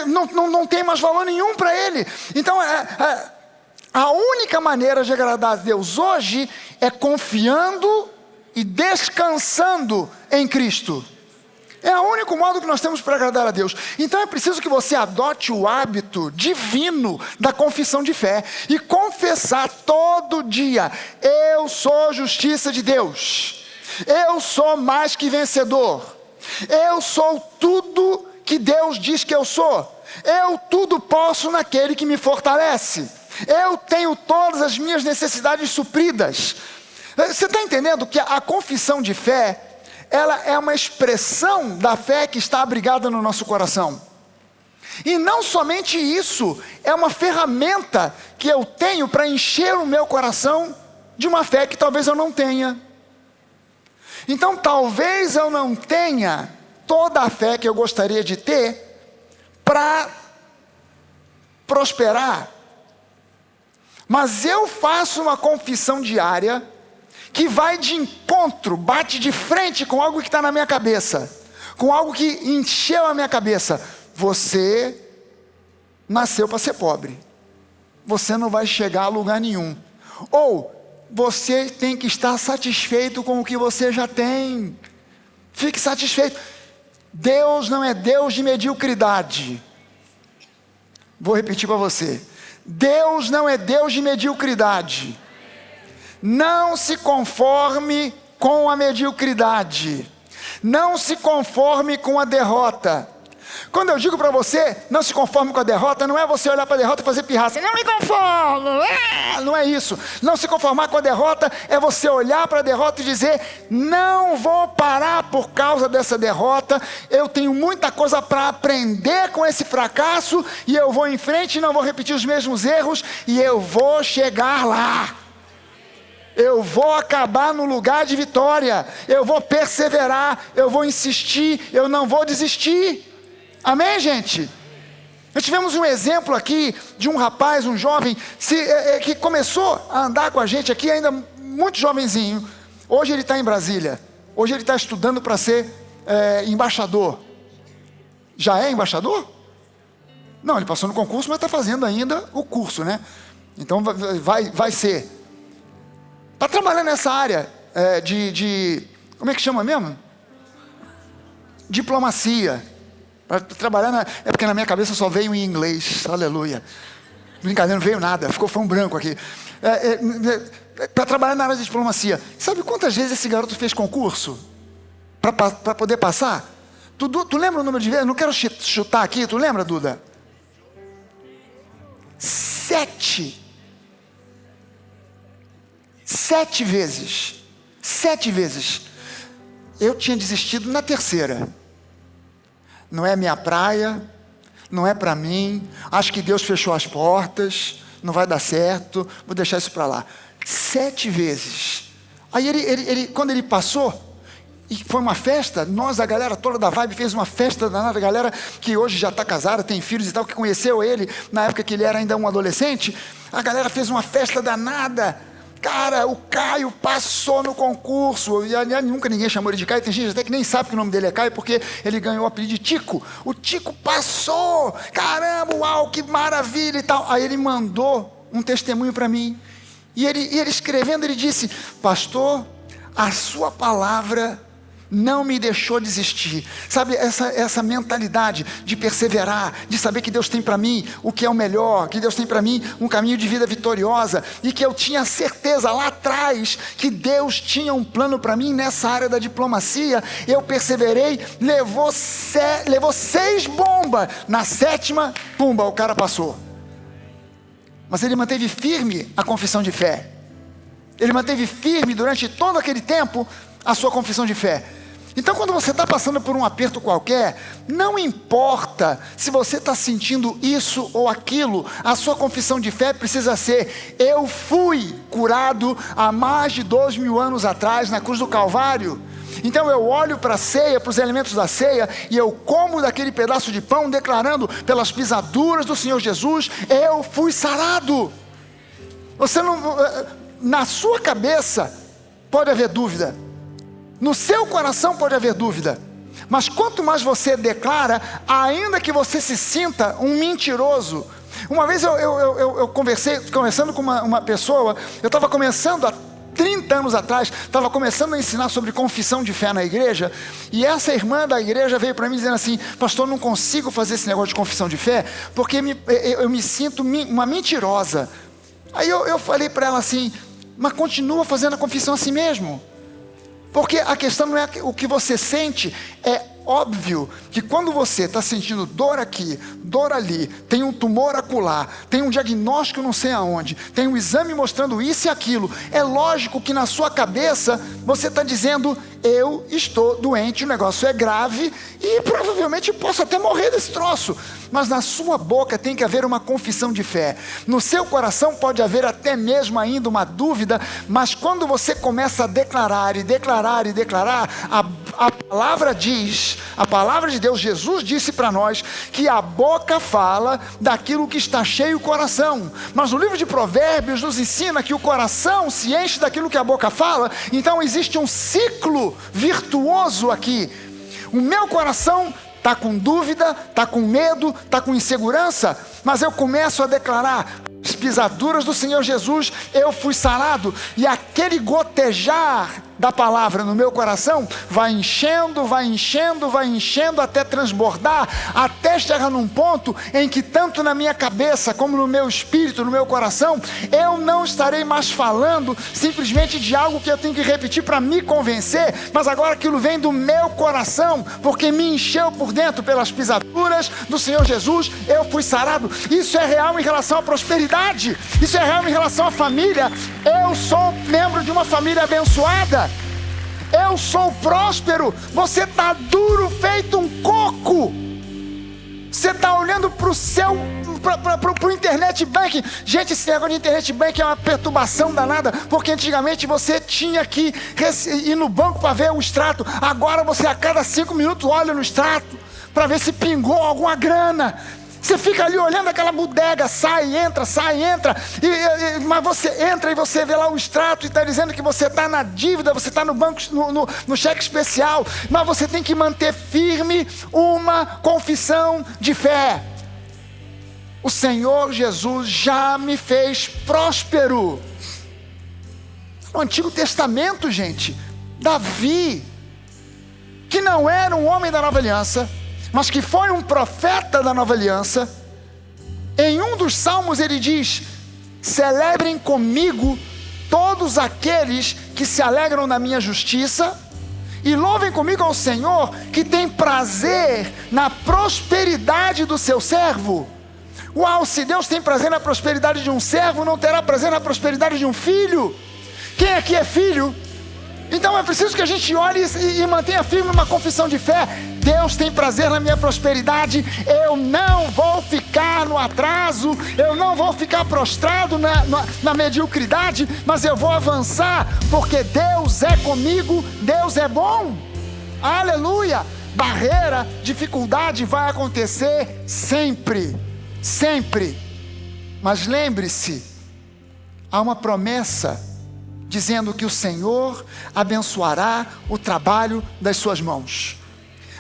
não tem mais valor nenhum para ele. Então a única maneira de agradar a Deus hoje é confiando e descansando em Cristo. É o único modo que nós temos para agradar a Deus. Então é preciso que você adote o hábito divino da confissão de fé e confessar todo dia, eu sou justiça de Deus, eu sou mais que vencedor, eu sou tudo que Deus diz que eu sou, eu tudo posso naquele que me fortalece, eu tenho todas as minhas necessidades supridas. Você está entendendo que a confissão de fé, ela é uma expressão da fé que está abrigada no nosso coração, e não somente isso, é uma ferramenta que eu tenho para encher o meu coração de uma fé que talvez eu não tenha. Então talvez eu não tenha toda a fé que eu gostaria de ter para prosperar, mas eu faço uma confissão diária que vai de encontro, bate de frente com algo que está na minha cabeça, com algo que encheu a minha cabeça. Você nasceu para ser pobre, você não vai chegar a lugar nenhum, ou você tem que estar satisfeito com o que você já tem. Fique satisfeito. Deus não é Deus de mediocridade. Vou repetir para você, Deus não é Deus de mediocridade. Não se conforme com a mediocridade, não se conforme com a derrota, Quando eu digo para você, não se conforme com a derrota, não é você olhar para a derrota e fazer pirraça, não me conformo, não é isso. Não se conformar com a derrota é você olhar para a derrota e dizer, não vou parar por causa dessa derrota, eu tenho muita coisa para aprender com esse fracasso, e eu vou em frente e não vou repetir os mesmos erros, e eu vou chegar lá. Eu vou acabar no lugar de vitória, eu vou perseverar, eu vou insistir, eu não vou desistir. Amém, gente? Nós tivemos um exemplo aqui de um rapaz, um jovem, que começou a andar com a gente aqui, ainda muito jovenzinho. Hoje ele está em Brasília, hoje ele está estudando para ser embaixador. Já é embaixador? Não, ele passou no concurso, mas está fazendo ainda o curso, né? Então vai ser. Está trabalhando nessa área como é que chama mesmo? Diplomacia. Para trabalhar é porque na minha cabeça só veio em inglês, aleluia. Brincadeira, não veio nada, foi um branco aqui. Para trabalhar na área de diplomacia. Sabe quantas vezes esse garoto fez concurso? Para poder passar? Tu lembra o número de vezes? Não quero chutar aqui, tu lembra, Duda? 7 vezes. 7 vezes. Eu tinha desistido na terceira. Não é minha praia, não é para mim, acho que Deus fechou as portas, não vai dar certo, vou deixar isso para lá. 7 vezes. Aí ele, quando ele passou, e foi uma festa, nós, a galera toda da Vibe, fez uma festa danada, a galera que hoje já está casada, tem filhos e tal, que conheceu ele na época que ele era ainda um adolescente, a galera fez uma festa danada. Cara, o Caio passou no concurso, e aliás, nunca ninguém chamou ele de Caio, tem gente até que nem sabe que o nome dele é Caio, porque ele ganhou o apelido de Tico. O Tico passou, caramba, uau, que maravilha e tal. Aí ele mandou um testemunho para mim, e ele escrevendo, ele disse, pastor, a sua palavra não me deixou desistir. Sabe, essa mentalidade de perseverar, de saber que Deus tem para mim o que é o melhor, que Deus tem para mim um caminho de vida vitoriosa, e que eu tinha certeza lá atrás que Deus tinha um plano para mim nessa área da diplomacia. Eu perseverei, levou 6 bombas, na 7ª, pumba, o cara passou. Mas ele manteve firme a confissão de fé. Ele manteve firme durante todo aquele tempo a sua confissão de fé. Então, quando você está passando por um aperto qualquer, não importa se você está sentindo isso ou aquilo, a sua confissão de fé precisa ser, eu fui curado há mais de 2.000 anos atrás na cruz do Calvário. Então eu olho para a ceia, para os elementos da ceia, e eu como daquele pedaço de pão, declarando, pelas pisaduras do Senhor Jesus, eu fui sarado. Você não, na sua cabeça pode haver dúvida, no seu coração pode haver dúvida, mas quanto mais você declara, ainda que você se sinta um mentiroso. Uma vez eu conversando com uma pessoa, eu estava começando há 30 anos atrás, estava começando a ensinar sobre confissão de fé na igreja, e essa irmã da igreja veio para mim dizendo assim, pastor, não consigo fazer esse negócio de confissão de fé, porque eu me sinto uma mentirosa. Aí eu falei para ela assim, mas continua fazendo a confissão assim mesmo. Porque a questão não é o que você sente, é óbvio que quando você está sentindo dor aqui, dor ali, tem um tumor acolá, tem um diagnóstico não sei aonde, tem um exame mostrando isso e aquilo, é lógico que na sua cabeça você está dizendo, eu estou doente, o negócio é grave e provavelmente posso até morrer desse troço. Mas na sua boca tem que haver uma confissão de fé. No seu coração pode haver até mesmo ainda uma dúvida, mas quando você começa a declarar e declarar e declarar, a palavra diz, a palavra de Deus, Jesus disse para nós, que a boca fala daquilo que está cheio o coração. Mas no livro de Provérbios nos ensina que o coração se enche daquilo que a boca fala. Então existe um ciclo virtuoso aqui. O meu coração está com dúvida, está com medo, está com insegurança, mas eu começo a declarar, as pisaduras do Senhor Jesus, eu fui sarado, e aquele gotejar da palavra no meu coração vai enchendo, vai enchendo, vai enchendo até transbordar, até chegar num ponto em que tanto na minha cabeça como no meu espírito, no meu coração, eu não estarei mais falando simplesmente de algo que eu tenho que repetir para me convencer, mas agora aquilo vem do meu coração, porque me encheu por dentro pelas pisaduras do Senhor Jesus, eu fui sarado. Isso é real em relação à prosperidade, isso é real em relação à família. Eu sou membro de uma família abençoada, eu sou próspero. Você está duro feito um coco, você está olhando para o seu para o internet banking. Gente, esse negócio de internet banking é uma perturbação danada, porque antigamente você tinha que ir no banco para ver o extrato, agora você a cada 5 minutos olha no extrato para ver se pingou alguma grana. Você fica ali olhando aquela bodega, sai, entra, mas você entra e você vê lá o extrato e está dizendo que você está na dívida, você está no banco, no cheque especial, mas você tem que manter firme uma confissão de fé. O Senhor Jesus já me fez próspero. No Antigo Testamento, gente, Davi, que não era um homem da Nova Aliança, mas que foi um profeta da Nova Aliança, em um dos salmos ele diz: celebrem comigo todos aqueles que se alegram na minha justiça, e louvem comigo ao Senhor, que tem prazer na prosperidade do seu servo. Uau, se Deus tem prazer na prosperidade de um servo, não terá prazer na prosperidade de um filho? Quem aqui é filho? Então é preciso que a gente olhe e mantenha firme uma confissão de fé. Deus tem prazer na minha prosperidade, eu não vou ficar no atraso, eu não vou ficar prostrado na mediocridade, mas eu vou avançar, porque Deus é comigo, Deus é bom. Aleluia! Barreira, dificuldade vai acontecer sempre, sempre. Mas lembre-se, há uma promessa dizendo que o Senhor abençoará o trabalho das suas mãos.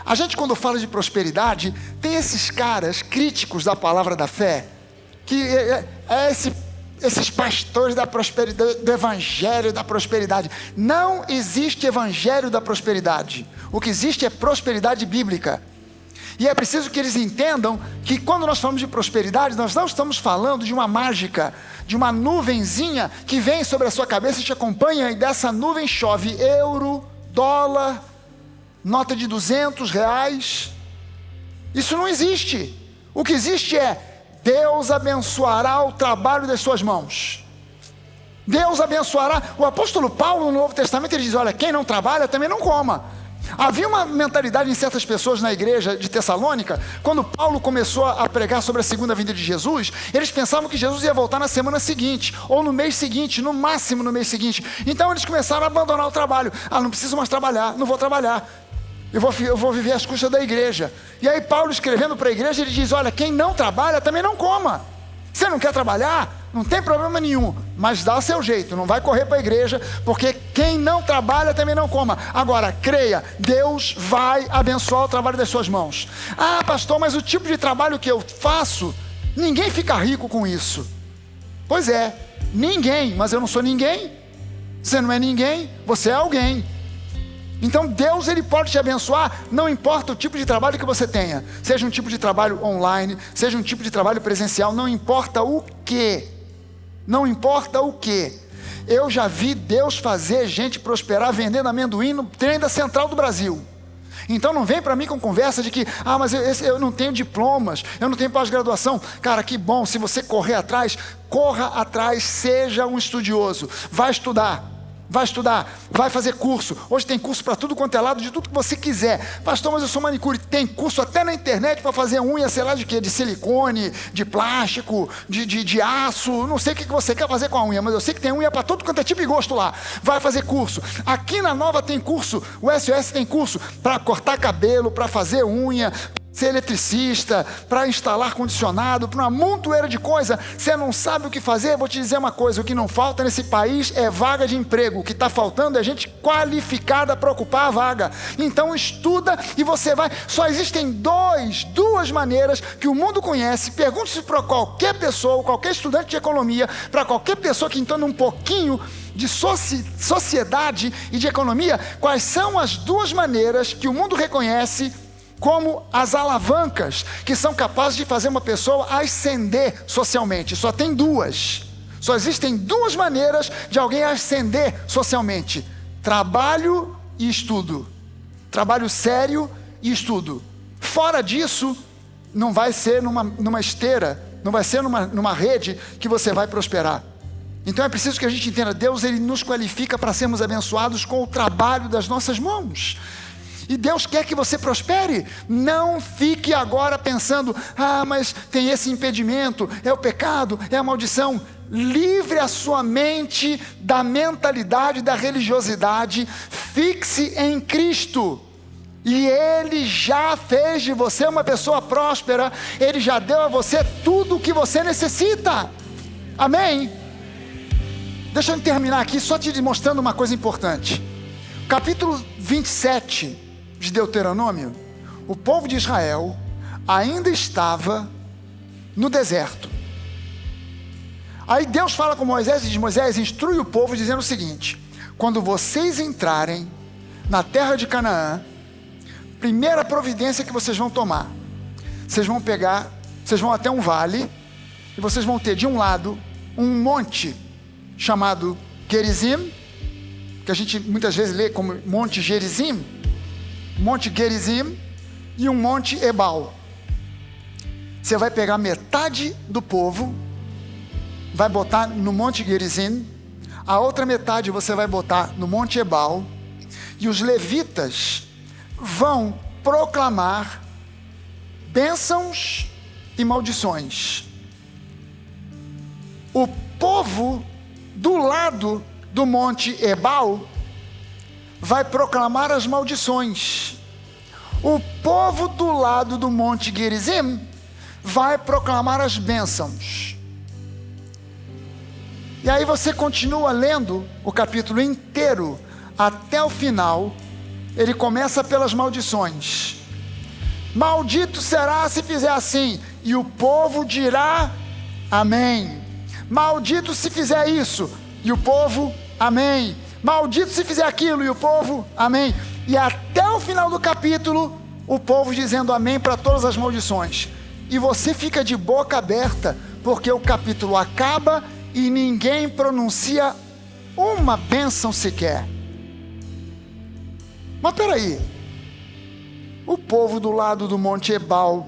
A gente, quando fala de prosperidade, tem esses caras críticos da palavra da fé, que esses pastores da prosperidade, do evangelho da prosperidade. Não existe evangelho da prosperidade. O que existe é prosperidade bíblica. E é preciso que eles entendam que quando nós falamos de prosperidade, nós não estamos falando de uma mágica, de uma nuvenzinha que vem sobre a sua cabeça e te acompanha, e dessa nuvem chove euro, dólar, nota de R$200. Isso não existe. O que existe é: Deus abençoará o trabalho das suas mãos. Deus abençoará. O apóstolo Paulo no Novo Testamento ele diz: olha, quem não trabalha também não coma. Havia uma mentalidade em certas pessoas na igreja de Tessalônica, quando Paulo começou a pregar sobre a segunda vinda de Jesus, eles pensavam que Jesus ia voltar na semana seguinte, ou no mês seguinte, no máximo no mês seguinte. Então eles começaram a abandonar o trabalho. Não preciso mais trabalhar, não vou trabalhar, eu vou viver às custas da igreja. E aí Paulo, escrevendo para a igreja, ele diz: olha, quem não trabalha também não coma. Você não quer trabalhar? Não tem problema nenhum, mas dá o seu jeito, não vai correr para a igreja, porque quem não trabalha também não coma. Agora, creia, Deus vai abençoar o trabalho das suas mãos. Pastor, mas o tipo de trabalho que eu faço, ninguém fica rico com isso. Pois é, ninguém, mas eu não sou ninguém. Você não é ninguém, você é alguém. Então Deus, ele pode te abençoar, não importa o tipo de trabalho que você tenha, seja um tipo de trabalho online, seja um tipo de trabalho presencial, não importa o que, eu já vi Deus fazer gente prosperar vendendo amendoim no trem da Central do Brasil. Então não vem para mim com conversa de que, mas eu não tenho diplomas, eu não tenho pós-graduação. Cara, que bom, se você correr atrás, corra atrás, seja um estudioso, vai estudar, vai fazer curso. Hoje tem curso para tudo quanto é lado, de tudo que você quiser. Pastor, mas eu sou manicure. Tem curso até na internet para fazer unha, sei lá de quê, de silicone, de plástico, de aço. Não sei o que você quer fazer com a unha, mas eu sei que tem unha para todo quanto é tipo de gosto lá. Vai fazer curso. Aqui na Nova tem curso, o SOS tem curso para cortar cabelo, para fazer unha, ser eletricista, para instalar ar-condicionado, para uma montoeira de coisa. Você não sabe o que fazer? Vou te dizer uma coisa: o que não falta nesse país é vaga de emprego. O que está faltando é gente qualificada para ocupar a vaga. Então estuda e você vai. Só existem duas maneiras que o mundo conhece. Pergunte-se para qualquer pessoa, qualquer estudante de economia, para qualquer pessoa que entenda um pouquinho de sociedade e de economia, quais são as duas maneiras que o mundo reconhece como as alavancas que são capazes de fazer uma pessoa ascender socialmente. Só tem duas. Só existem duas maneiras de alguém ascender socialmente: trabalho e estudo. Trabalho sério e estudo. Fora disso, não vai ser numa esteira, não vai ser numa rede que você vai prosperar. Então é preciso que a gente entenda: Deus, Ele nos qualifica para sermos abençoados com o trabalho das nossas mãos. E Deus quer que você prospere. Não fique agora pensando: mas tem esse impedimento, é o pecado, é a maldição. Livre a sua mente da mentalidade da religiosidade. Fixe em Cristo. E Ele já fez de você uma pessoa próspera. Ele já deu a você tudo o que você necessita. Amém? Deixa eu terminar aqui só te mostrando uma coisa importante. Capítulo 27 de Deuteronômio. O povo de Israel ainda estava no deserto. Aí Deus fala com Moisés e diz: Moisés, instrui o povo dizendo o seguinte: quando vocês entrarem na terra de Canaã, primeira providência que vocês vão tomar, vocês vão até um vale, e vocês vão ter de um lado um monte chamado Gerizim, que a gente muitas vezes lê como Monte Gerizim, Monte Gerizim, e um Monte Ebal. Você vai pegar metade do povo, vai botar no Monte Gerizim, a outra metade você vai botar no Monte Ebal, e os levitas vão proclamar bênçãos e maldições. O povo do lado do Monte Ebal vai proclamar as maldições. O povo do lado do Monte Gerizim vai proclamar as bênçãos. E aí você continua lendo o capítulo inteiro até o final. Ele começa pelas maldições. Maldito será se fizer assim, e o povo dirá amém. Maldito se fizer isso, e o povo amém. Maldito se fizer aquilo, e o povo amém. E até o final do capítulo, o povo dizendo amém para todas as maldições. E você fica de boca aberta, porque o capítulo acaba e ninguém pronuncia uma bênção sequer. Mas peraí, o povo do lado do Monte Ebal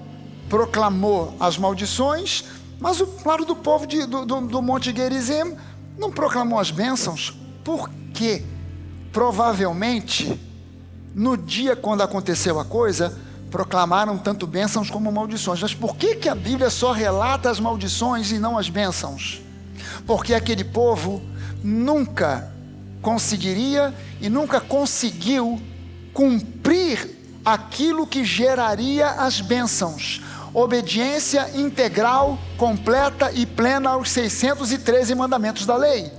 proclamou as maldições, mas o lado do povo do Monte Gerizim não proclamou as bênçãos. Por quê? Provavelmente, no dia quando aconteceu a coisa, proclamaram tanto bênçãos como maldições. Mas por que a Bíblia só relata as maldições e não as bênçãos? Porque aquele povo nunca conseguiria e nunca conseguiu cumprir aquilo que geraria as bênçãos. Obediência integral, completa e plena aos 613 mandamentos da lei.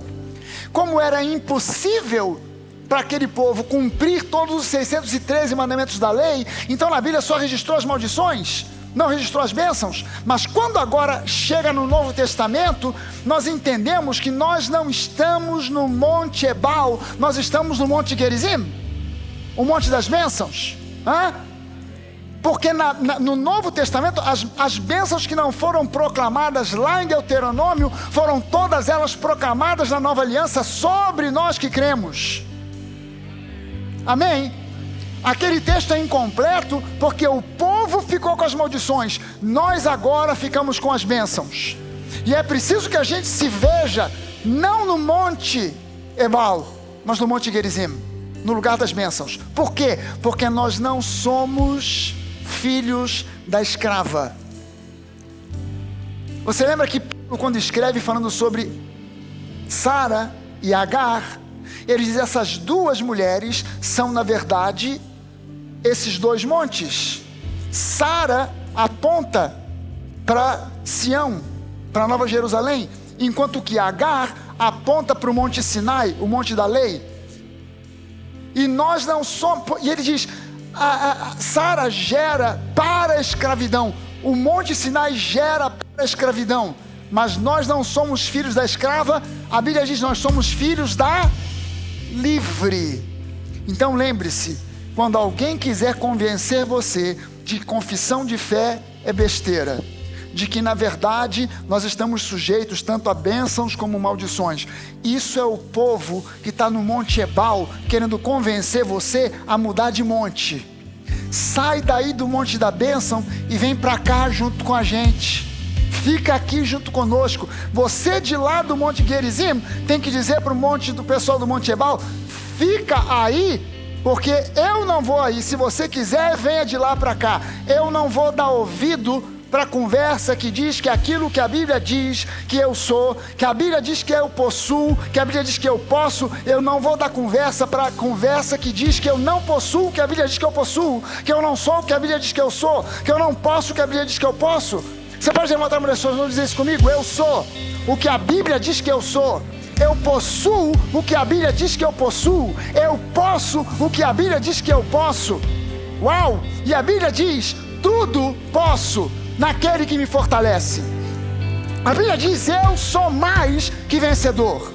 Como era impossível para aquele povo cumprir todos os 613 mandamentos da lei, então na Bíblia só registrou as maldições, não registrou as bênçãos. Mas quando agora chega no Novo Testamento, nós entendemos que nós não estamos no Monte Ebal, nós estamos no Monte Gerizim, o Monte das Bênçãos. Porque no Novo Testamento, as bênçãos que não foram proclamadas lá em Deuteronômio, foram todas elas proclamadas na Nova Aliança sobre nós que cremos. Amém? Aquele texto é incompleto porque o povo ficou com as maldições, nós agora ficamos com as bênçãos. E é preciso que a gente se veja não no Monte Ebal, mas no Monte Gerizim, no lugar das bênçãos. Por quê? Porque nós não somos filhos da escrava. Você lembra que quando escreve falando sobre Sara e Agar, ele diz: essas duas mulheres são na verdade esses dois montes. Sara aponta para Sião, para Nova Jerusalém, enquanto que Agar aponta para o Monte Sinai, o Monte da Lei. E nós não somos, e ele diz, Sara gera para a escravidão, o Monte Sinai gera para a escravidão, mas nós não somos filhos da escrava, a Bíblia diz, nós somos filhos da livre. Então lembre-se, quando alguém quiser convencer você de que confissão de fé é besteira, de que na verdade nós estamos sujeitos tanto a bênçãos como maldições, isso é o povo que está no Monte Ebal querendo convencer você a mudar de monte. Sai daí do monte da bênção e vem para cá junto com a gente, fica aqui junto conosco. Você de lá do Monte Gerizim tem que dizer para o monte do pessoal do Monte Ebal, fica aí, porque eu não vou aí. Se você quiser, venha de lá para cá. Eu não vou dar ouvido para a conversa que diz que aquilo que a Bíblia diz que eu sou, que a Bíblia diz que eu possuo, que a Bíblia diz que eu posso. Eu não vou dar conversa para a conversa que diz que eu não possuo, que a Bíblia diz que eu possuo, que eu não sou o que a Bíblia diz que eu sou, que eu não posso o que a Bíblia diz que eu posso. Você pode levantar uma pessoa e não dizer isso comigo? Eu sou o que a Bíblia diz que eu sou. Eu possuo o que a Bíblia diz que eu possuo. Eu posso o que a Bíblia diz que eu posso. Uau! E a Bíblia diz, tudo posso naquele que me fortalece. A Bíblia diz, eu sou mais que vencedor.